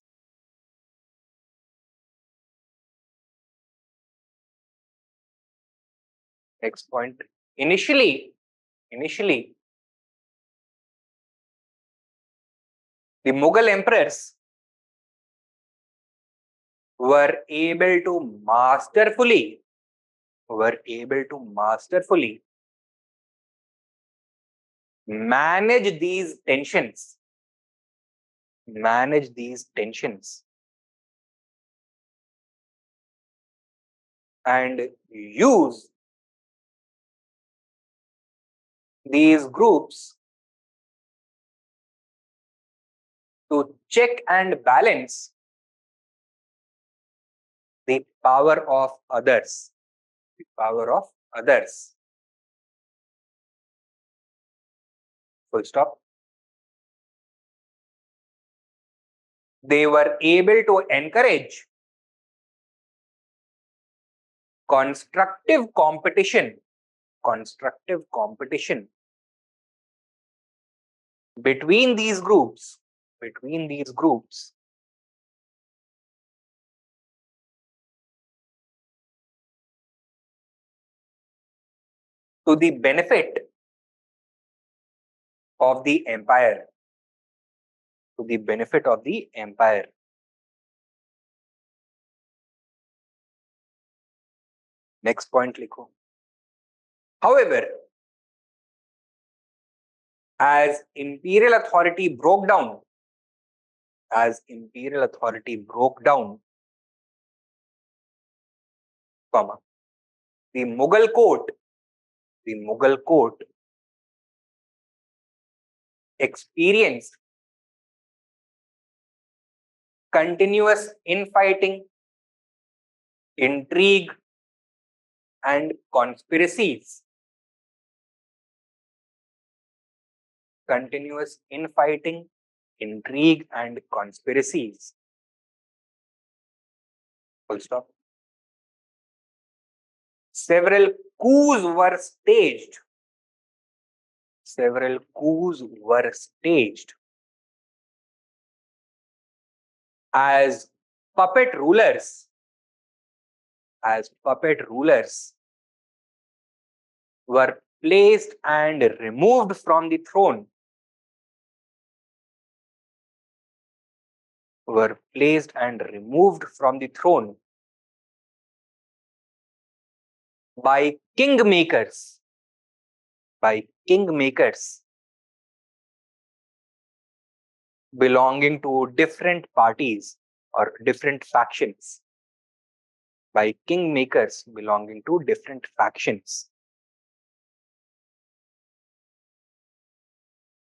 Next point. Initially, the Mughal emperors were able to masterfully manage these tensions and use these groups to check and balance the power of others. Full stop. They were able to encourage constructive competition between these groups to the benefit of the empire. Next point likho. However, as imperial authority broke down, comma, the Mughal court experienced continuous infighting, intrigue, and conspiracies. Full stop. Several coups were staged as puppet rulers were placed and removed from the throne by kingmakers belonging to different parties or different factions.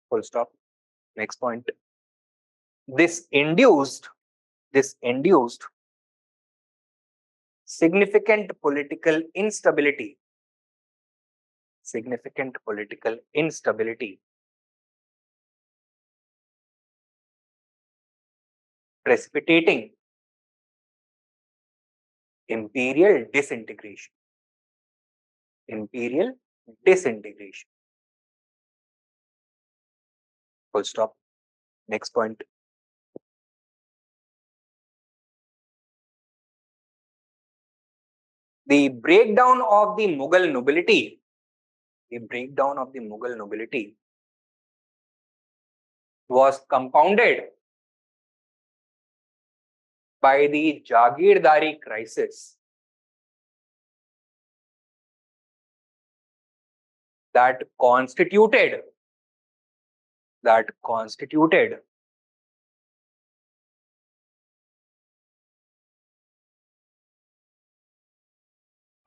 Full stop. Next point. This induced significant political instability, precipitating imperial disintegration. Full stop. Next point. The breakdown of the Mughal nobility was compounded by the Jagirdari crisis that constituted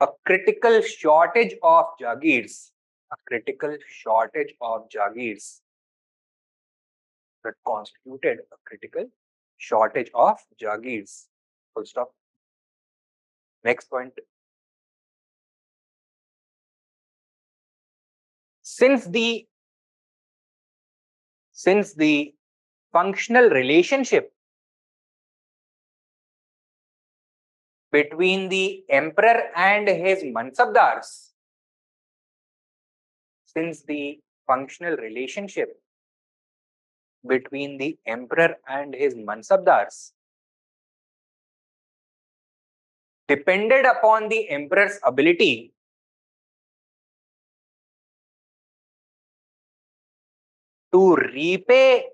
A critical shortage of jagirs. A critical shortage of jagirs. That constituted a critical shortage of jagirs. Full stop. Next point. Since the functional relationship between the emperor and his mansabdars, since the functional relationship between the emperor and his mansabdars depended upon the emperor's ability to repay,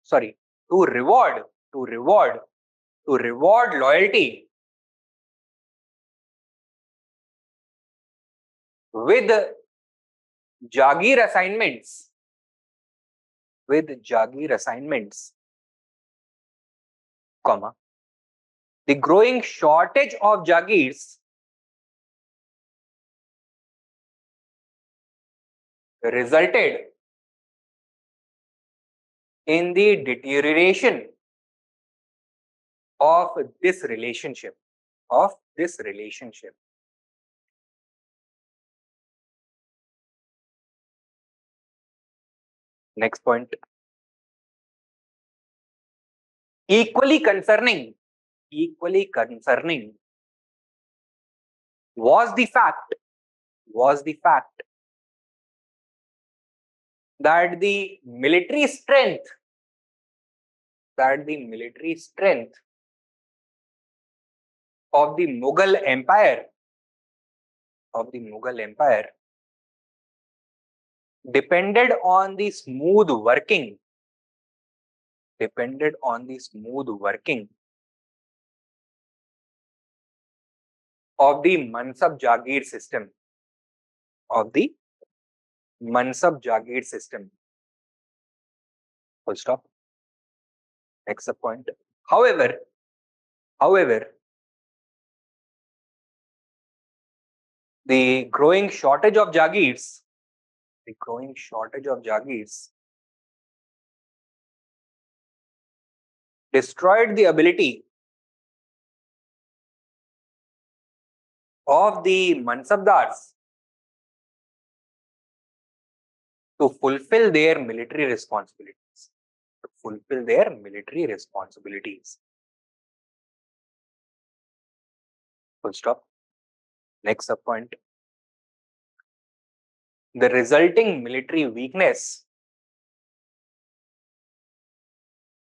sorry, to reward loyalty with Jagir assignments, comma, the growing shortage of Jagirs resulted in the deterioration of this relationship. Next point. Equally concerning was the fact that the military strength of the Mughal Empire depended on the smooth working of the Mansab Jagir system. Full stop. Next point. However, the growing shortage of Jagirs destroyed the ability of the Mansabdars to fulfill their military responsibilities. Full stop. Next point. The resulting military weakness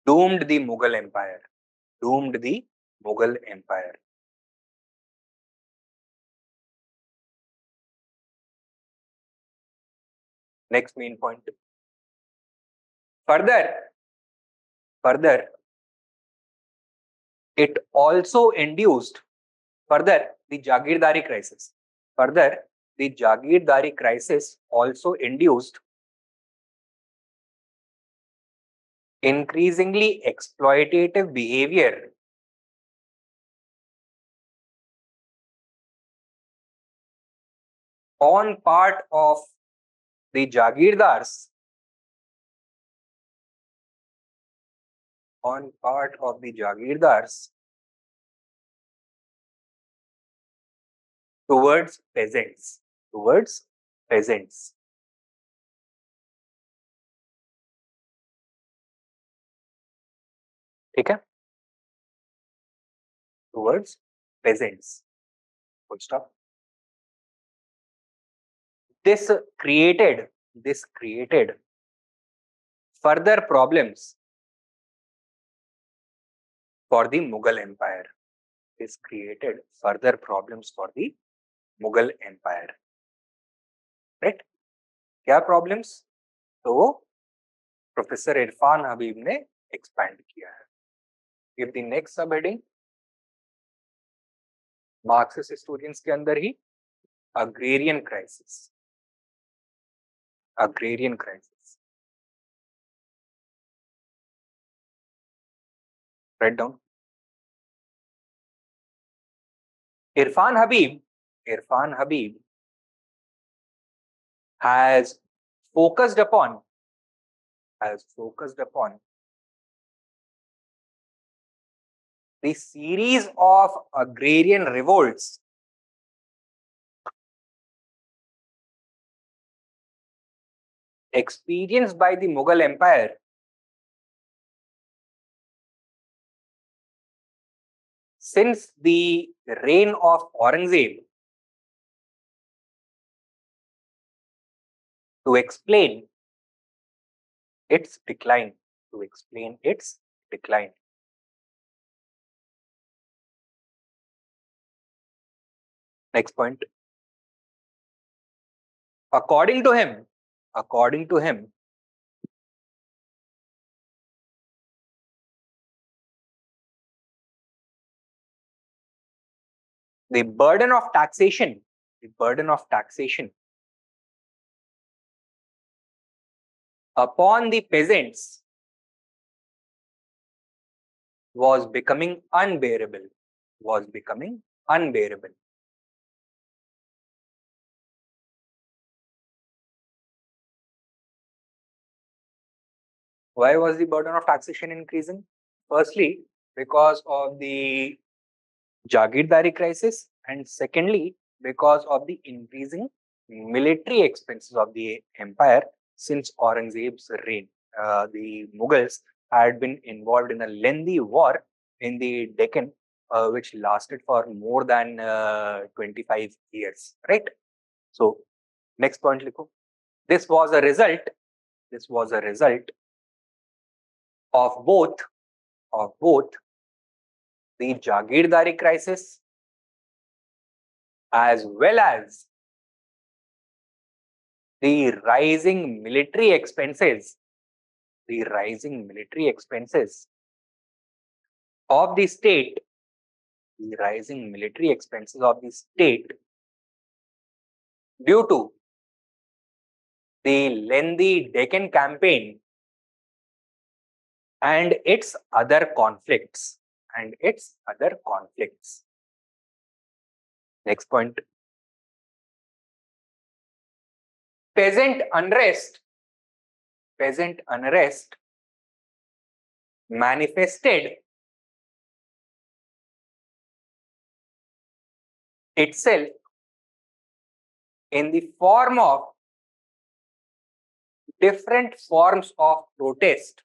doomed the Mughal Empire. Next main point. Further, it also induced the Jagirdari crisis. The Jagirdari crisis also induced increasingly exploitative behavior on part of the Jagirdars towards peasants. ठीक है? Towards peasants. Full stop. This created further problems for the Mughal Empire. Right? क्या problems? तो professor Irfan Habib ने expand किया है. Give the next subheading. Marxist historians के अंदर ही agrarian crisis. Write down. Irfan Habib has focused upon the series of agrarian revolts experienced by the Mughal Empire since the reign of Aurangzeb to explain its decline. Next point. According to him, the burden of taxation upon the peasants was becoming unbearable. Why was the burden of taxation increasing? Firstly, because of the Jagirdari crisis, and secondly, because of the increasing military expenses of the empire since Aurangzeb's reign. The Mughals had been involved in a lengthy war in the Deccan, which lasted for more than 25 years, right? So, next point, Likho. This was a result of both the Jagirdari crisis as well as the rising military expenses of the state due to the lengthy Deccan campaign and its other conflicts. Next point. Peasant unrest manifested itself in the form of different forms of protest,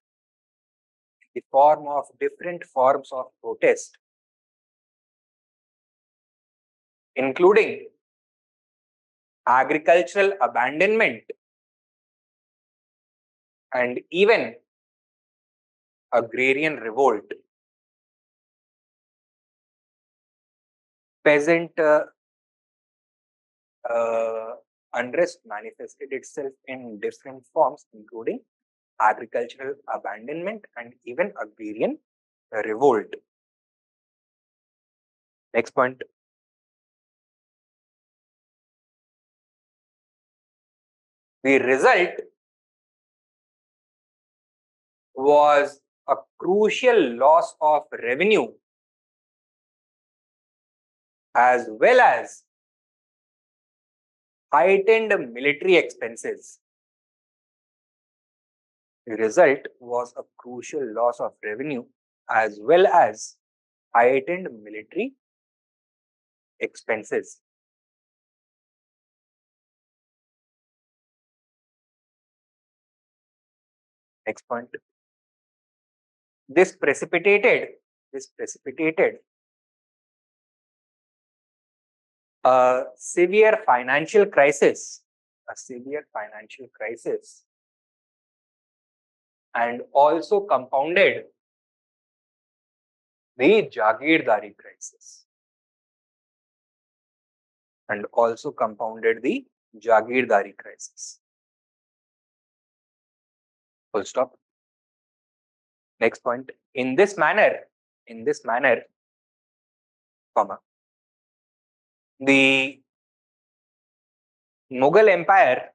including agricultural abandonment and even agrarian revolt. Peasant unrest manifested itself in different forms, including agricultural abandonment and even agrarian revolt. Next point. The result was a crucial loss of revenue as well as heightened military expenses. The result was a crucial loss of revenue as well as heightened military expenses. Next point. This precipitated a severe financial crisis, and also compounded the Jagirdari crisis. Full stop. Next point. In this manner, the Mughal Empire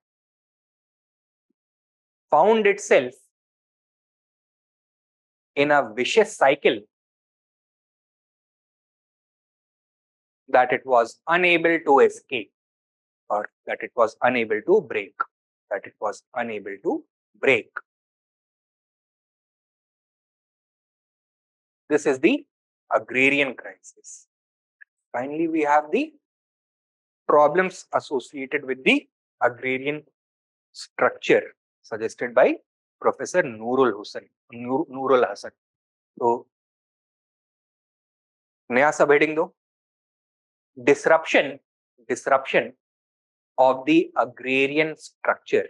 found itself in a vicious cycle that it was unable to escape, or that it was unable to break, that it was unable to break. This is the agrarian crisis. Finally, we have the problems associated with the agrarian structure suggested by Professor Nurul Hasan. तो नया सब heading दो, disruption of the agrarian structure,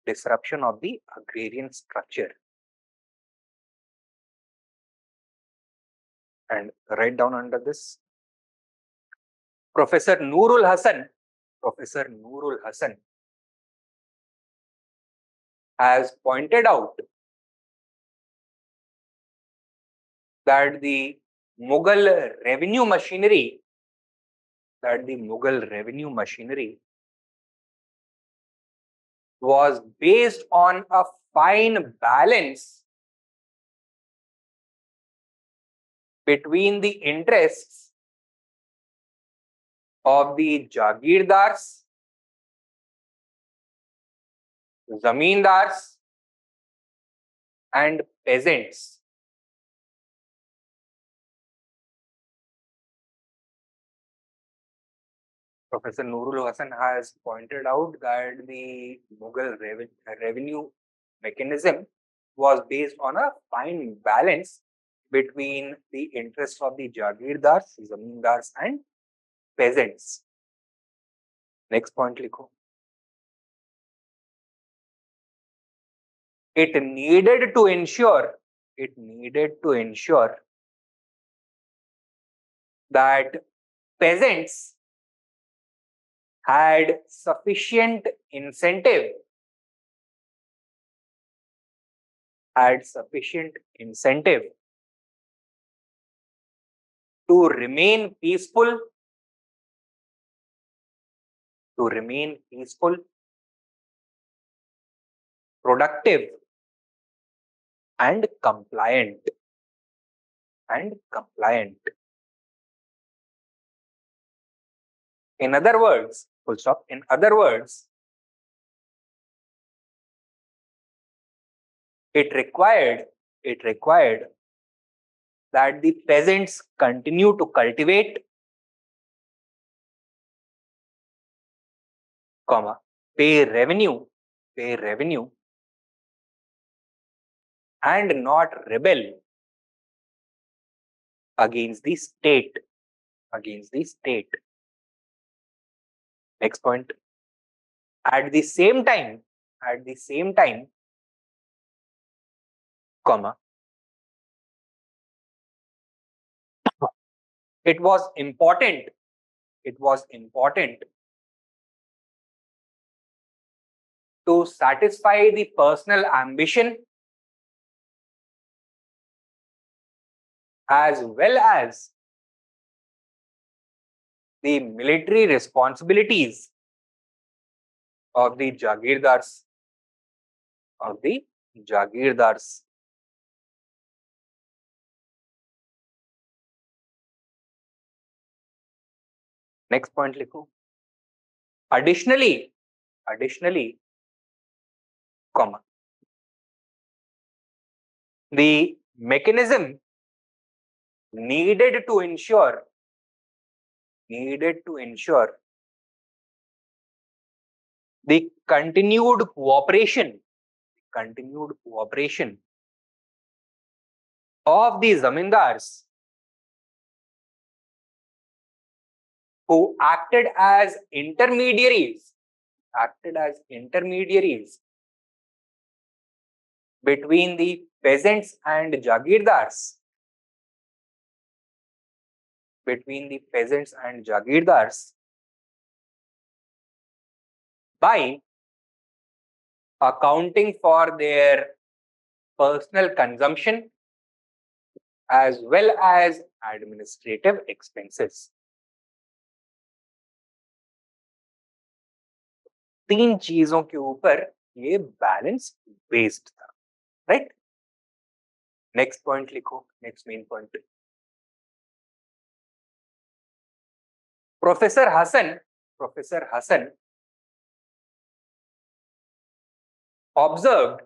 disruption of the agrarian structure, and write down under this, Professor Nurul Hasan has pointed out that the Mughal revenue machinery, was based on a fine balance between the interests of the Jagirdars, Zamindars, and peasants. Professor Nurul Hasan has pointed out that the Mughal revenue mechanism was based on a fine balance between the interests of the Jagirdars, Zamindars, and peasants. Next point, likho. It needed to ensure that peasants had sufficient incentive to remain peaceful, productive, and compliant. In other words, full stop. In other words, it required that the peasants continue to cultivate, pay revenue, and not rebel against the state. Next point. At the same time, it was important to satisfy the personal ambition as well as the military responsibilities of the Jagirdars. Next point, likho. Additionally, the mechanism needed to ensure the continued cooperation of the zamindars who acted as intermediaries between the peasants and jagirdars, by accounting for their personal consumption as well as administrative expenses. 3 चीजों के ऊपर ये balance based था, right? Next point लिखो, next main point. Professor Hassan observed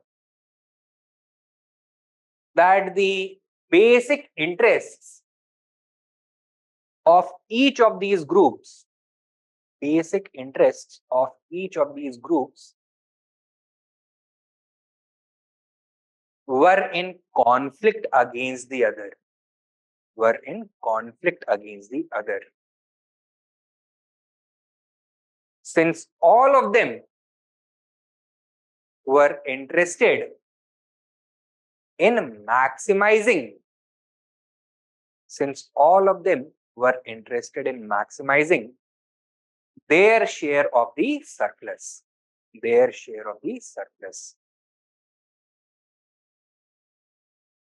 that the basic interests of each of these groups, were in conflict against the other. Since all of them were interested in maximizing their share of the surplus.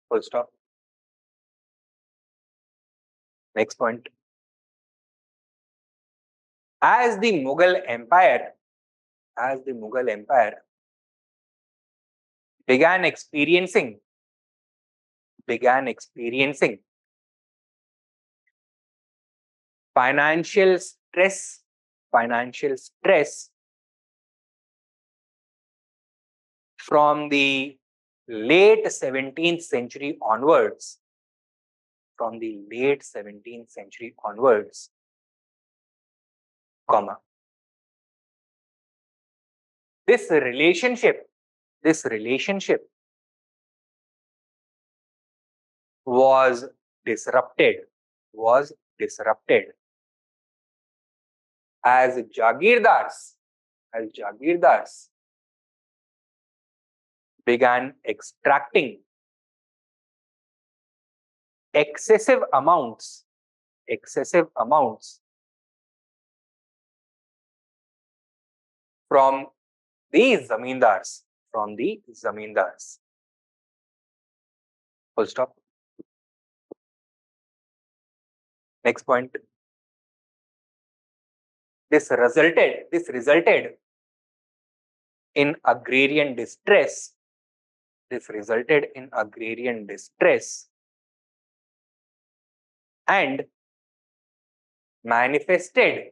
Full stop. Next point. As the Mughal Empire began experiencing financial stress from the late 17th century onwards, this relationship was disrupted as Jagirdars began extracting excessive amounts from the zamindars. Full stop. Next point. This resulted in agrarian distress. And manifested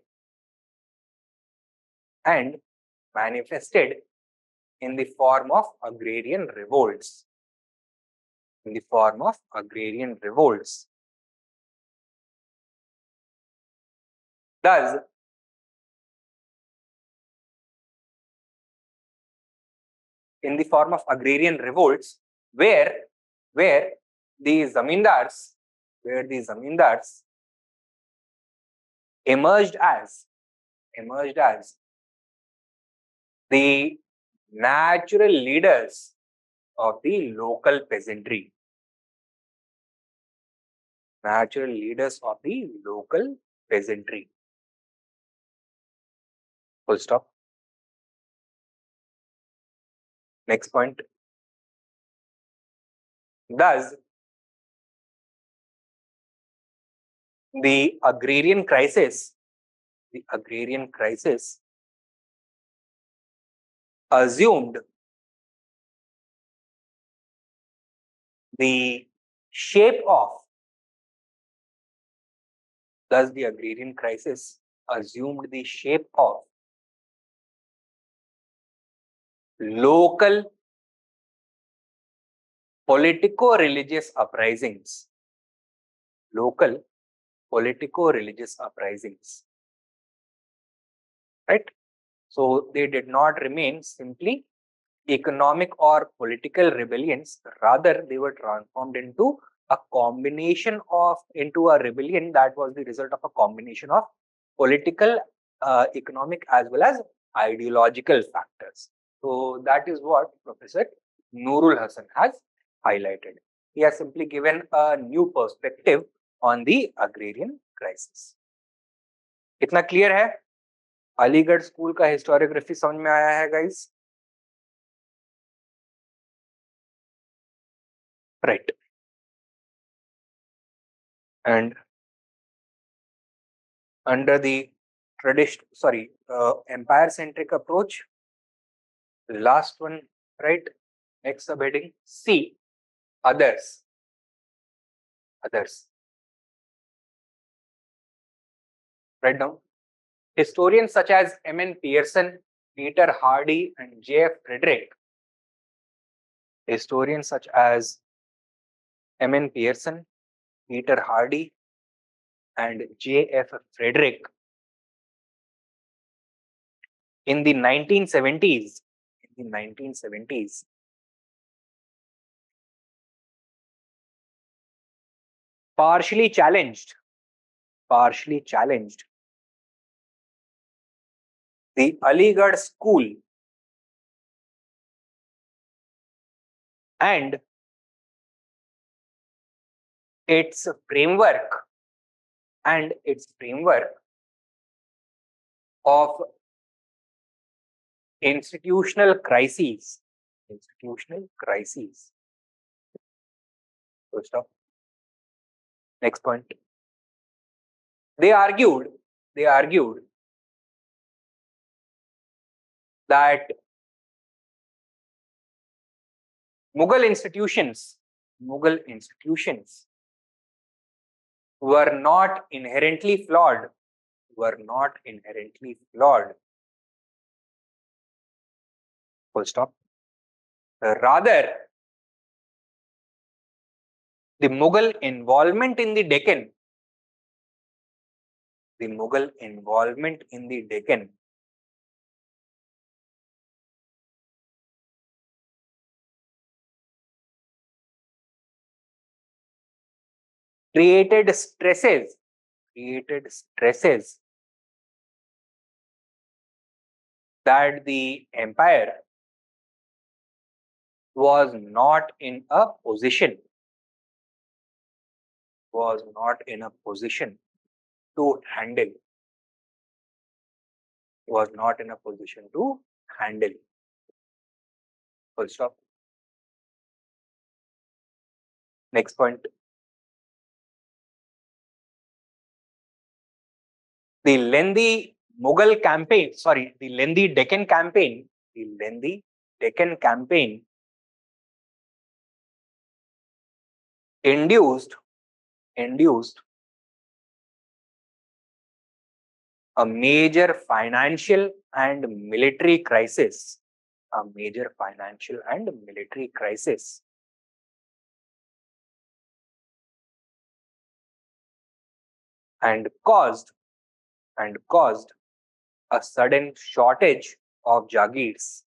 in the form of agrarian revolts. Thus, in the form of agrarian revolts, where the zamindars emerged as the natural leaders of the local peasantry. Full stop. Next point. Thus, the agrarian crisis assumed the shape of local politico-religious uprisings. Right? So they did not remain simply economic or political rebellions. Rather, they were transformed into a rebellion that was the result of a combination of political, economic, as well as ideological factors. So that is what Professor Nurul Hasan has highlighted. He has simply given a new perspective on the agrarian crisis. इतना clear है? Aligarh school का historiography समझ में आया है guys? Right. And under the empire-centric approach, the last one, right? Next subheading C, others. Write down Historians such as M.N. Pearson, Peter Hardy, and J.F. Frederick. Historians such as M.N. Pearson, Peter Hardy, and J.F. Frederick in the 1970s, partially challenged the Aligarh school and its framework of institutional crises. So stop. Next point. They argued that Mughal institutions were not inherently flawed. Full stop. Rather, the Mughal involvement in the Deccan created stresses that the empire was not in a position to handle. Full stop. Next point. The lengthy Deccan campaign induced a major financial and military crisis. And caused a sudden shortage of jagirs.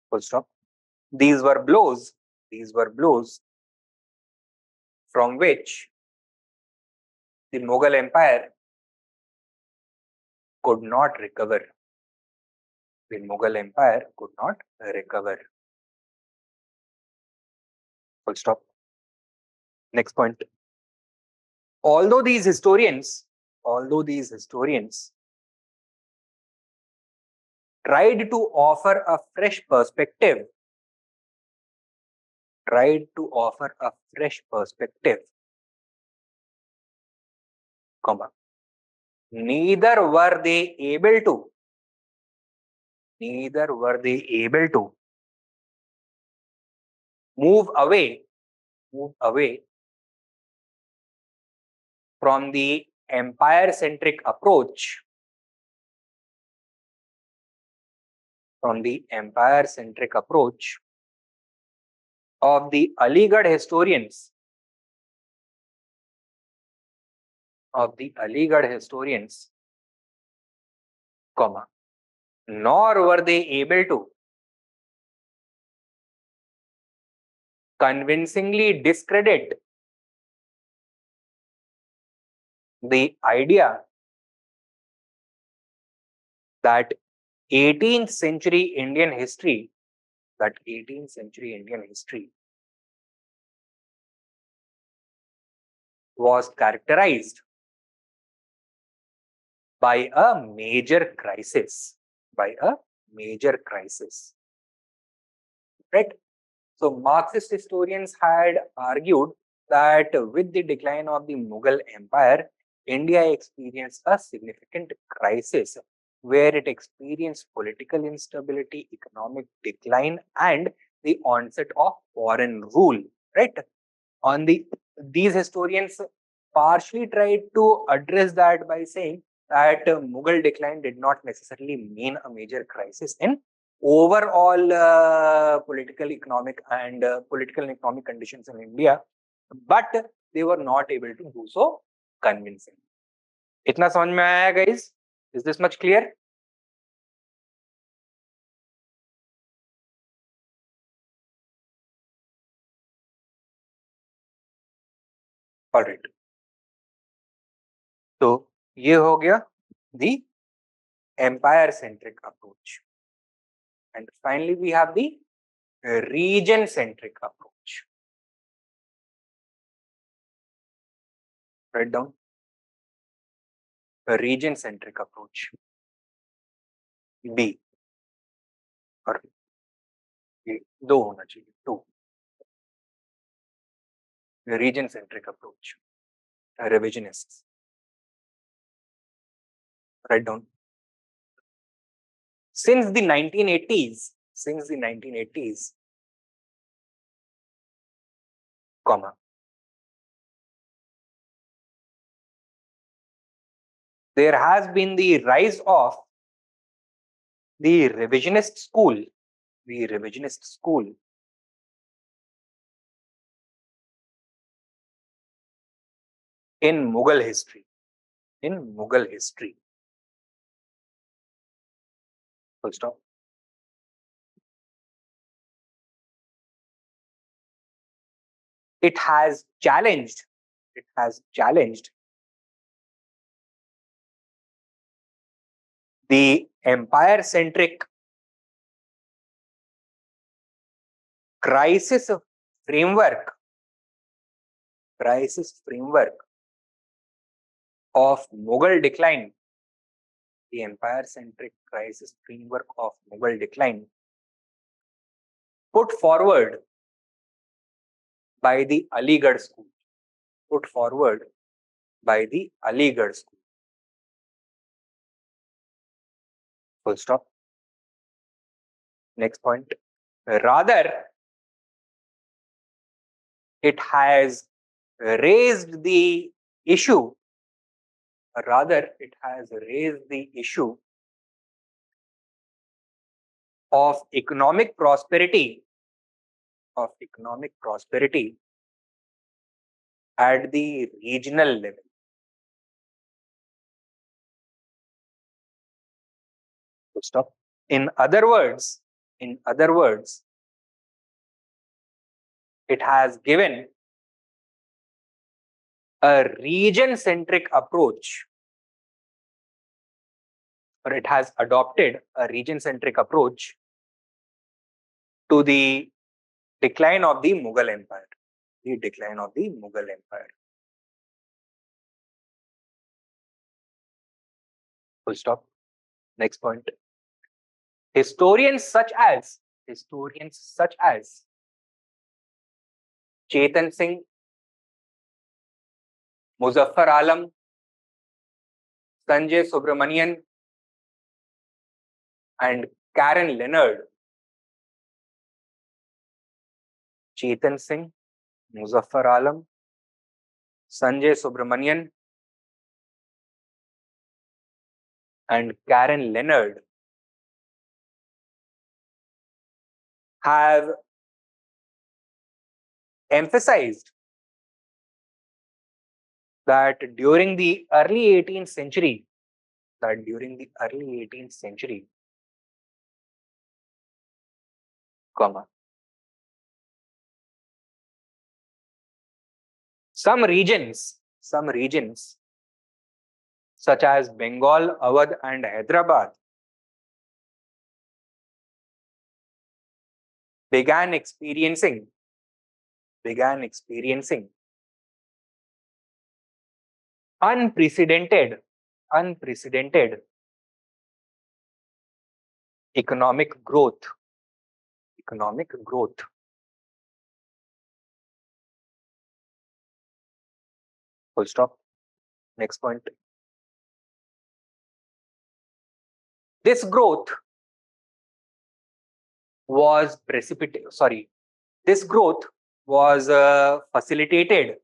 Full stop. These were blows from which the Mughal Empire could not recover. Full stop. Next point. Although these historians tried to offer a fresh perspective, neither were they able to move away from the empire-centric approach of the Aligarh historians, nor were they able to convincingly discredit the idea that 18th century Indian history was characterized by a major crisis. Right? So Marxist historians had argued that with the decline of the Mughal Empire, India experienced a significant crisis where it experienced political instability, economic decline, and the onset of foreign rule. right? These historians partially tried to address that by saying that Mughal decline did not necessarily mean a major crisis in overall political and economic conditions in India, but they were not able to do so convincingly. इतना समझ में आया guys? Is this much clear? All right. तो ये हो गया the empire centric approach, and finally we have the region centric approach. Write down a region centric approach. B और ये दो होना चाहिए, 2. Region centric approach. Revisionists. Write down. Since the 1980s, comma, there has been the rise of the revisionist school, in Mughal history. Full stop. It has challenged the empire-centric crisis framework of Mughal decline. The empire-centric crisis framework of Mughal decline put forward by the Aligarh school. Full stop. Next point. Rather, it has raised the issue of economic prosperity at the regional level. Full stop. In other words, it has given a region-centric approach, or it has adopted a region-centric approach to the decline of the Mughal Empire. Full stop. Next point. Historians such as Chetan Singh, Muzaffar Alam, Sanjay Subramanian, and Karen Leonard. Chetan Singh, Muzaffar Alam, Sanjay Subramanian, and Karen Leonard have emphasized that during the early 18th century, some regions such as Bengal, Awadh, and Hyderabad began experiencing unprecedented economic growth. Full stop. Next point. This growth was was facilitated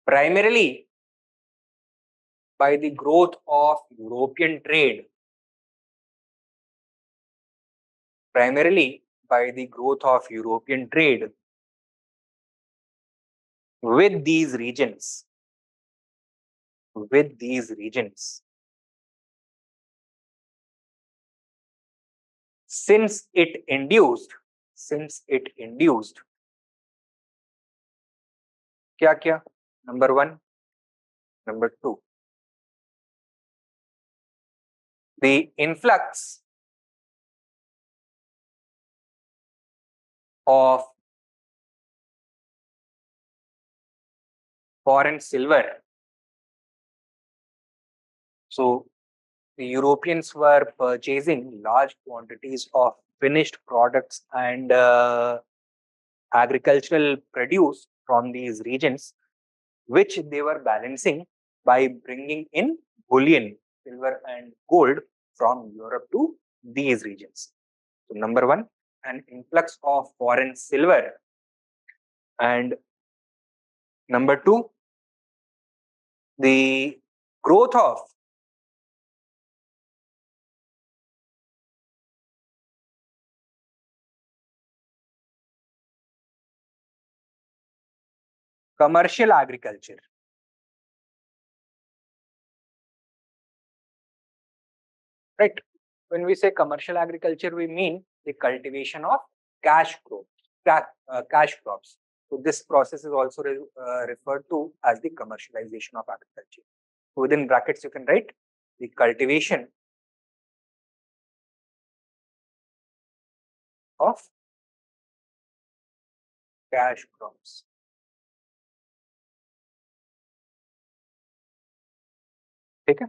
primarily by the growth of European trade, with these regions, since it induced क्या number 1, number 2, the influx of foreign silver. So the Europeans were purchasing large quantities of finished products and agricultural produce from these regions, which they were balancing by bringing in bullion, silver and gold from Europe to these regions. So number 1, an influx of foreign silver, and number 2, the growth of commercial agriculture. Right. When we say commercial agriculture, we mean the cultivation of cash crops. So this process is also referred to as the commercialization of agriculture. Within brackets, you can write the cultivation of cash crops. Okay.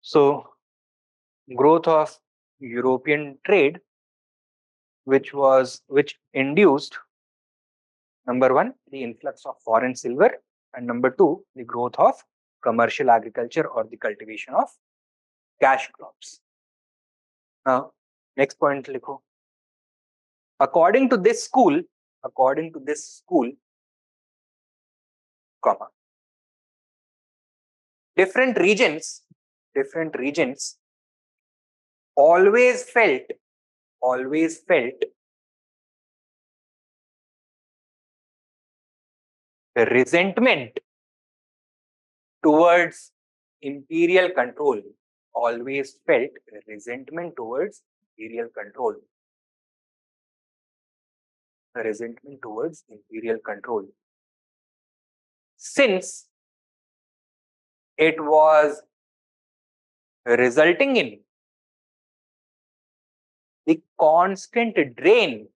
So growth of European trade, which induced, number 1, the influx of foreign silver, and number 2, the growth of commercial agriculture or the cultivation of cash crops. Now, next point, likho. According to this school, comma, different regions always felt resentment towards imperial control. Always felt resentment towards imperial control. Since it was resulting in the constant drain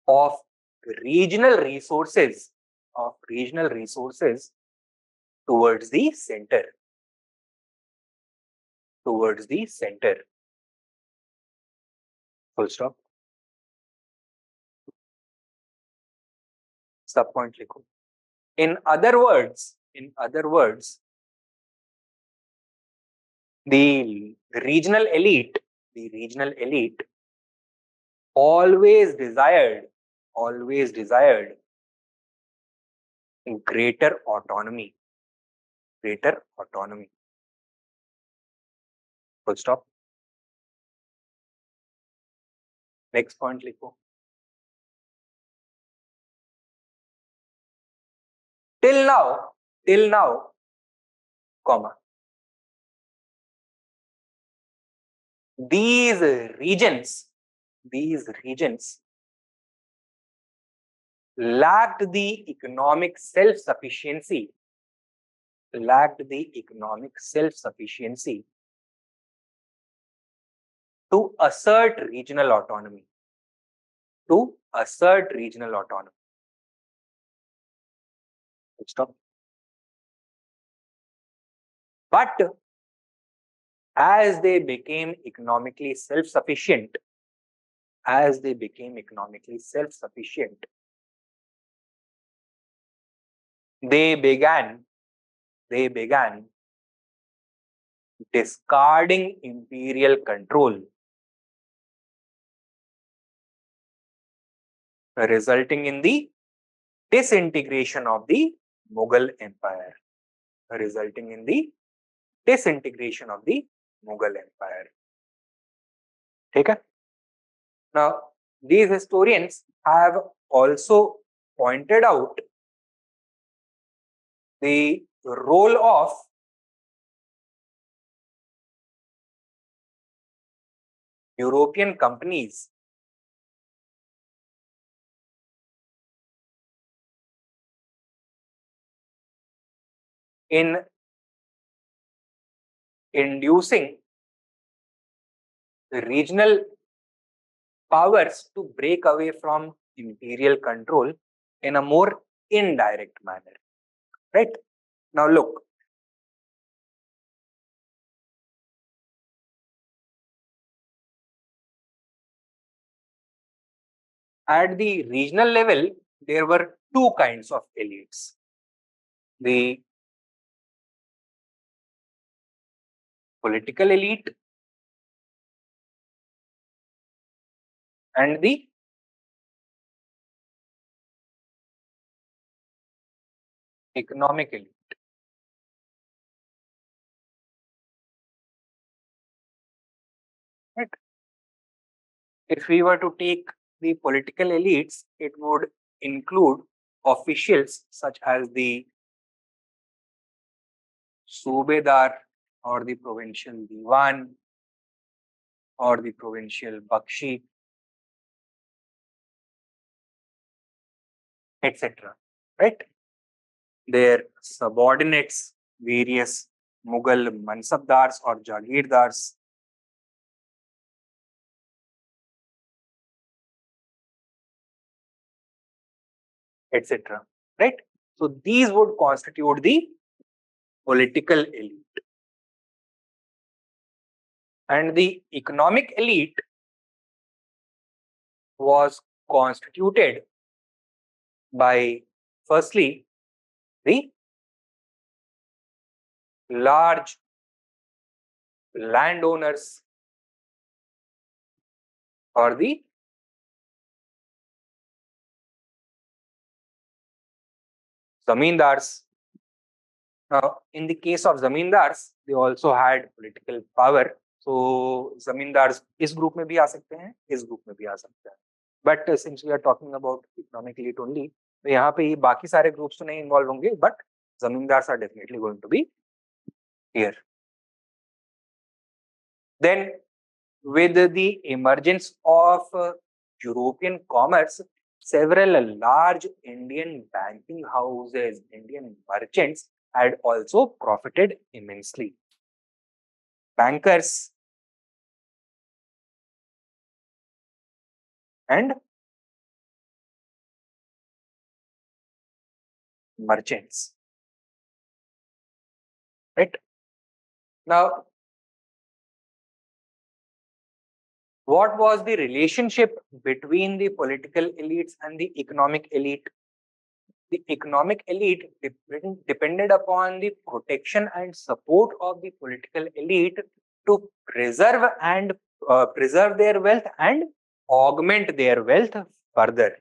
of regional resources towards the center. Full stop. Sub point likho. In other words, the regional elite always desired greater autonomy. Full stop. Next point likho. Till now, comma, these regions lacked the economic self-sufficiency to assert regional autonomy. Stop. But as they became economically self-sufficient, they began discarding imperial control, resulting in the disintegration of the Mughal Empire. Resulting in the disintegration of the Mughal Empire. Okay? Now, these historians have also pointed out the role of European companies in inducing regional powers to break away from imperial control in a more indirect manner. Right? Now, look, at the regional level, there were two kinds of elites. The political elite and the economic elite. Right? If we were to take the political elites, it would include officials such as the Subedar or the provincial Diwan or the provincial Bakshi, etc. Right? Their subordinates, various Mughal Mansabdars or Jagirdars, etc. Right? So these would constitute the political elite. And the economic elite was constituted by, firstly, the large landowners or the zamindars. Now, in the case of zamindars, they also had political power. So, zamindars इस group में भी आ सकते हैं, इस group में भी आ सकते हैं. But since we are talking about economic elite only, तो यहाँ पे ये बाकी सारे groups तो नहीं involve होंगे, but zamindars are definitely going to be here. Then, with the emergence of European commerce, several large Indian banking houses, Indian merchants had also profited immensely. Bankers and merchants. Right? Now, what was the relationship between the political elites and the economic elite? The economic elite depended upon the protection and support of the political elite to preserve their wealth and augment their wealth further.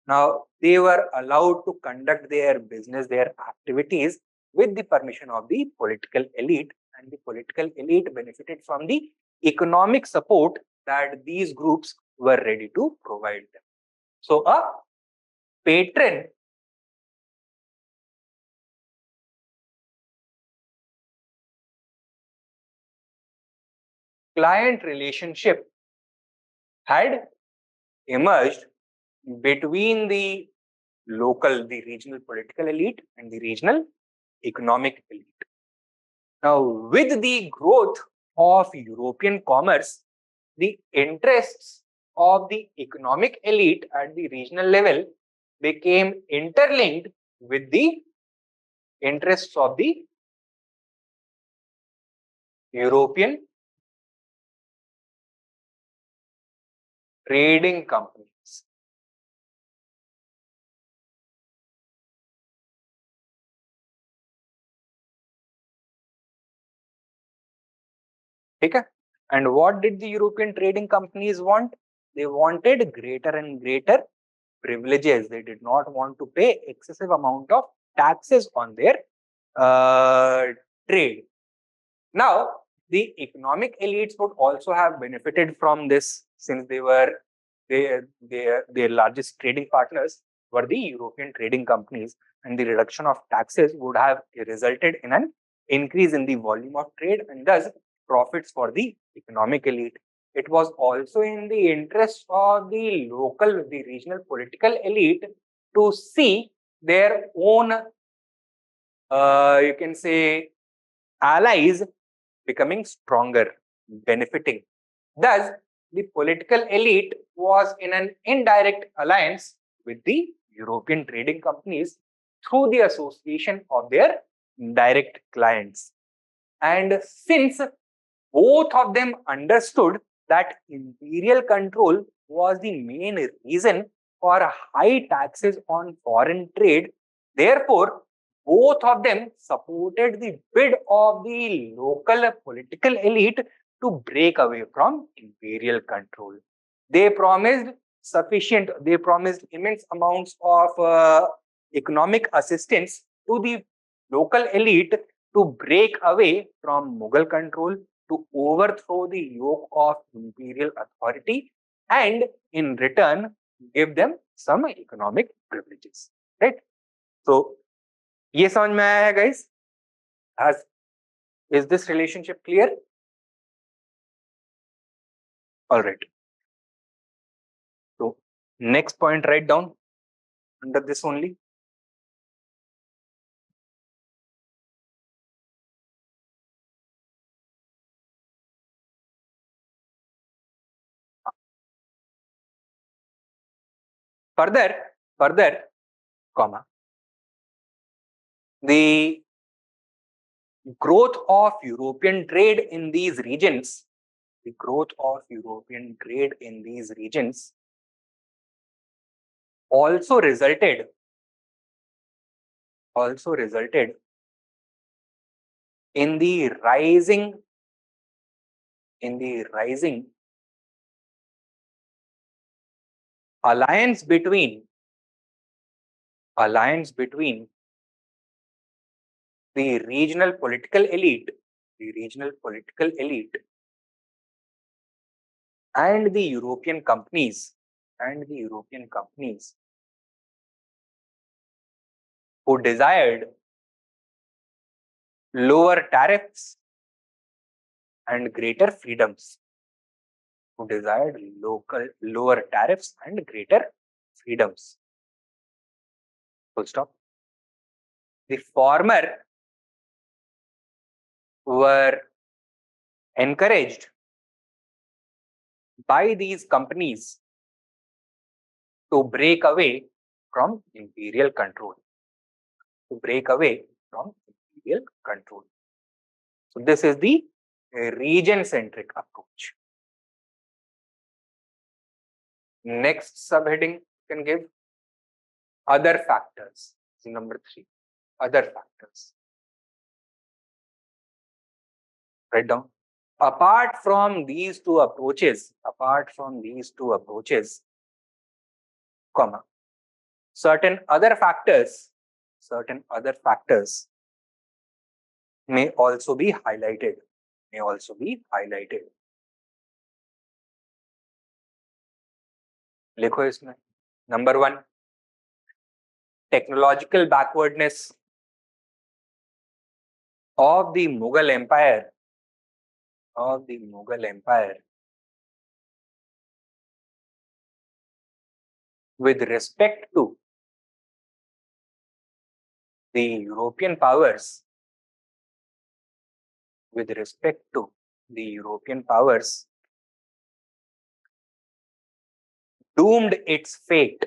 Now, they were allowed to conduct their business, their activities with the permission of the political elite, and the political elite benefited from the economic support that these groups were ready to provide them. So, a patron client relationship had emerged between the regional political elite and the regional economic elite. Now, with the growth of European commerce, the interests of the economic elite at the regional level became interlinked with the interests of the European trading companies. ठीक है. And what did the European trading companies want? They wanted greater and greater privileges. They did not want to pay excessive amount of taxes on their trade. Now, the economic elites would also have benefited from this, since their largest trading partners were the European trading companies, and the reduction of taxes would have resulted in an increase in the volume of trade and thus profits for the economic elite. It was also in the interest of the regional political elite to see their own, you can say, allies becoming stronger, benefiting. Thus, the political elite was in an indirect alliance with the European trading companies through the association of their direct clients. And since both of them understood that imperial control was the main reason for high taxes on foreign trade, therefore, both of them supported the bid of the local political elite to break away from imperial control. They promised they promised immense amounts of economic assistance to the local elite to break away from Mughal control, to overthrow the yoke of imperial authority, and in return give them some economic privileges. Right? So, ये समझ में आया है guys? Is this relationship clear? All right. So, next point, write down under this only. Further, comma, the growth of European trade in these regions, also resulted in the rising alliance between the regional political elite and the European companies who desired lower tariffs and greater freedoms. Lower tariffs and greater freedoms. Full stop. The former were encouraged by these companies to break away from imperial control. So, this is the region-centric approach. Next subheading you can give other factors. Number 3, other factors. Write down. Apart from these two approaches, comma, certain other factors may also be highlighted. लिखो इसमें. Number 1, technological backwardness of the Mughal Empire with respect to the European powers, doomed its fate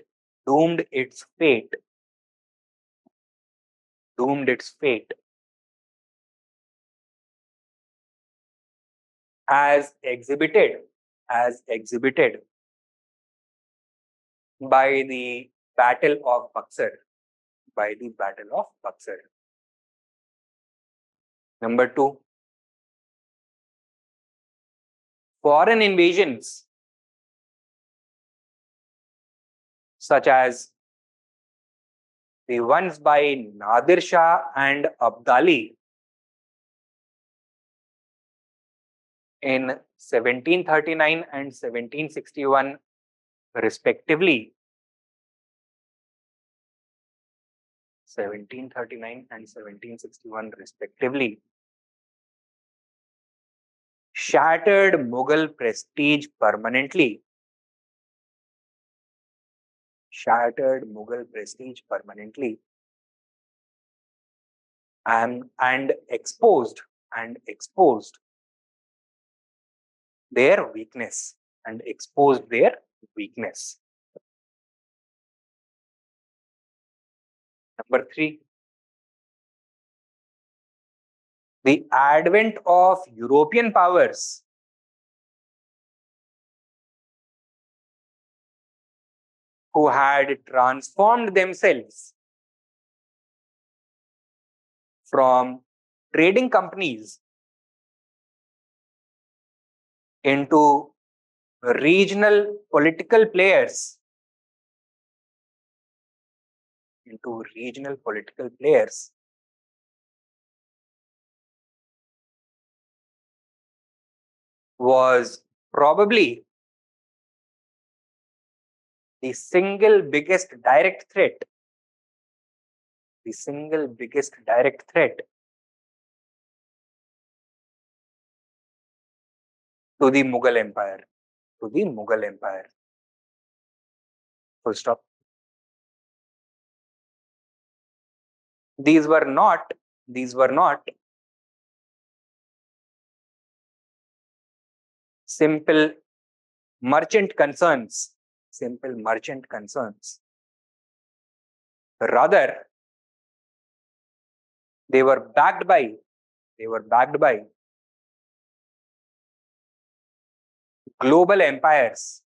as exhibited by the Battle of Buxar. Number 2, foreign invasions such as the ones by Nadir Shah and Abdali in 1739 and 1761 respectively. 1739 and 1761 respectively shattered Mughal prestige permanently. Shattered Mughal prestige permanently and exposed their weakness Number 3, the advent of European powers who had transformed themselves from trading companies into regional political players was probably the single biggest direct threat to the Mughal Empire. Full stop. These were not simple merchant concerns. Rather, they were backed by global empires.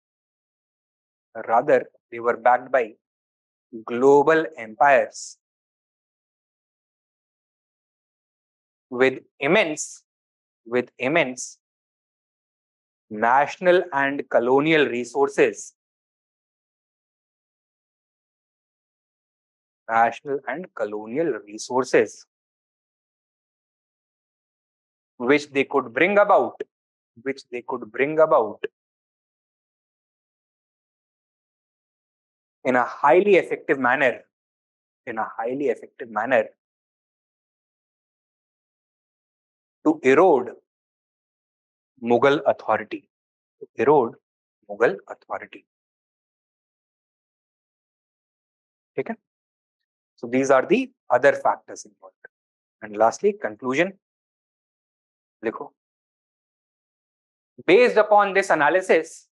With immense national and colonial resources. Which they could bring about in a highly effective manner to erode Mughal authority. Okay? So these are the other factors involved. And lastly, conclusion. Likho. Based upon this analysis,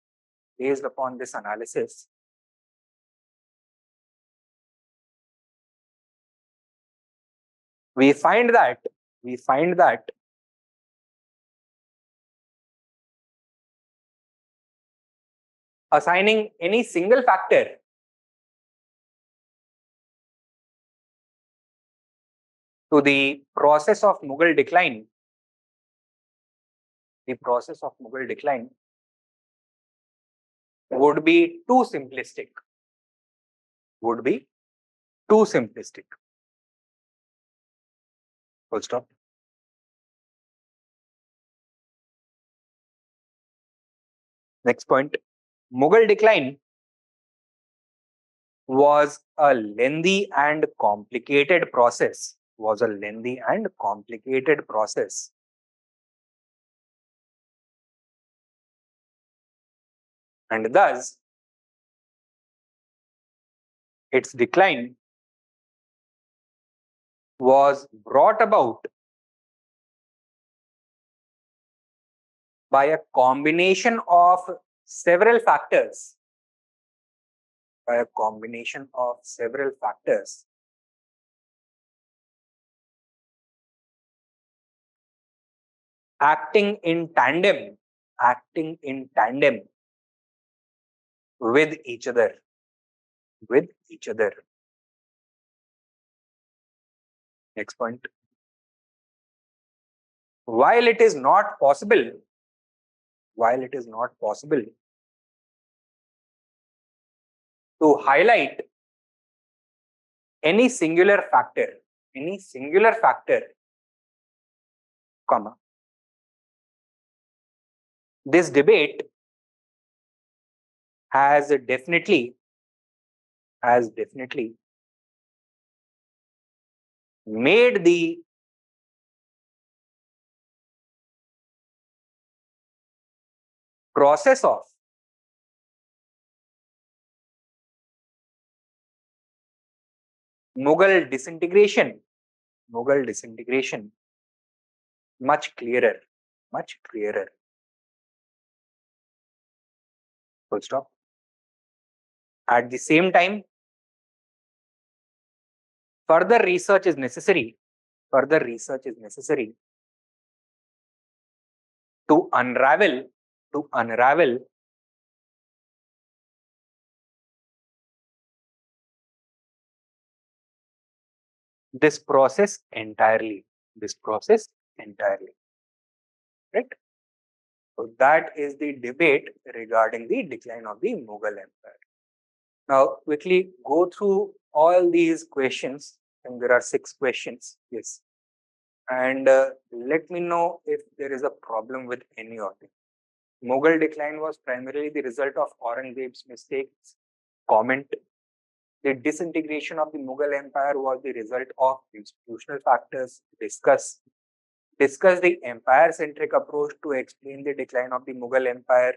we find that assigning any single factor to the process of Mughal decline, would be too simplistic. Full stop. Next point. Mughal decline was a lengthy and complicated process. And thus, its decline was brought about by a combination of several factors. Acting in tandem with each other. Next point. While it is not possible while it is not possible to highlight any singular factor, comma, this debate has definitely made the process of Mughal disintegration much clearer. Full stop. At the same time, further research is necessary to unravel this process entirely. Right? So that is the debate regarding the decline of the Mughal Empire. Now, quickly go through all these questions, and there are 6 questions. Yes. And let me know if there is a problem with any of them. Mughal decline was primarily the result of Aurangzeb's mistakes. Comment. The disintegration of the Mughal Empire was the result of institutional factors. Discuss the empire-centric approach to explain the decline of the Mughal Empire.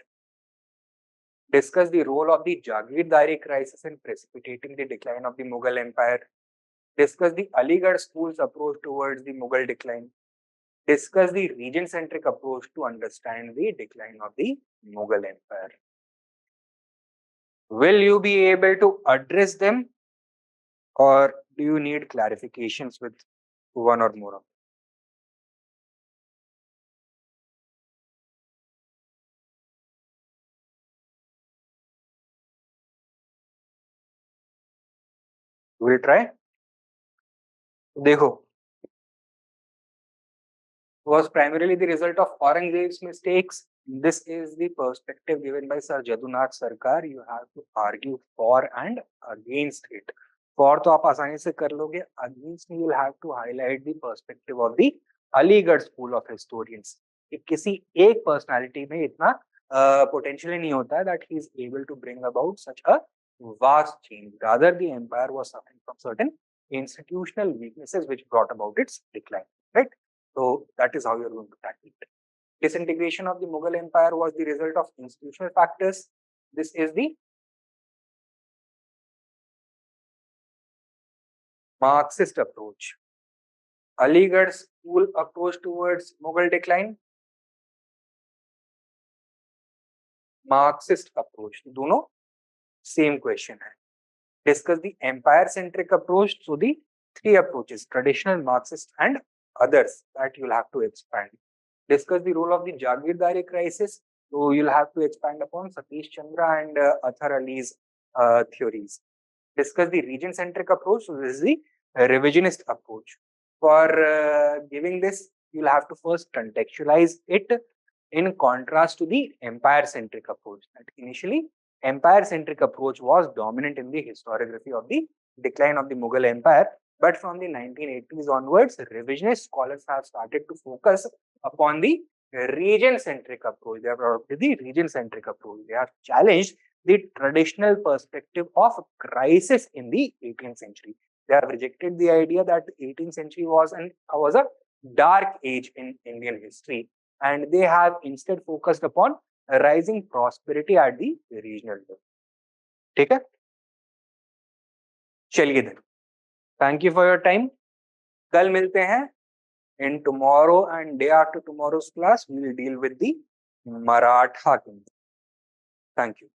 Discuss the role of the Jagirdari crisis in precipitating the decline of the Mughal Empire. Discuss the Aligarh school's approach towards the Mughal decline. Discuss the region-centric approach to understand the decline of the Mughal Empire. Will you be able to address them, or do you need clarifications with one or more of them? We'll try. Dekho, was primarily the result of Aurangzeb's mistakes. This is the perspective given by Sir Jadunath Sarkar. You have to argue for and against it. For तो आप आसानी से कर लोगे. Against you will have to highlight the perspective of the Aligarh School of Historians. किसी एक personality में इतना potential नहीं होता है that he is able to bring about such a vast change. Rather, the empire was suffering from certain institutional weaknesses which brought about its decline. Right? So that is how you're going to tackle it. Disintegration of the Mughal Empire was the result of institutional factors. This is the Marxist approach. Aligarh school approach towards Mughal decline. Marxist approach. दोनों same question है. Discuss the empire-centric approach. So the 3 approaches: traditional, Marxist, and others that you'll have to expand. Discuss the role of the Jagirdari crisis. So you'll have to expand upon Satish Chandra and Athar Ali's theories. Discuss the region-centric approach. So this is the revisionist approach. For giving this, you'll have to first contextualize it in contrast to the empire-centric approach. That initially, empire-centric approach was dominant in the historiography of the decline of the Mughal Empire. But from the 1980s onwards, revisionist scholars have started to focus upon the region-centric approach. They have adopted the region-centric approach. They have challenged the traditional perspective of crisis in the 18th century. They have rejected the idea that the 18th century was a dark age in Indian history, and they have instead focused upon rising prosperity at the regional level. ठीक है? चलिए then. Thank you for your time. कल मिलते हैं. In tomorrow and day after tomorrow's class, we will deal with the Maratha kingdom. Thank you.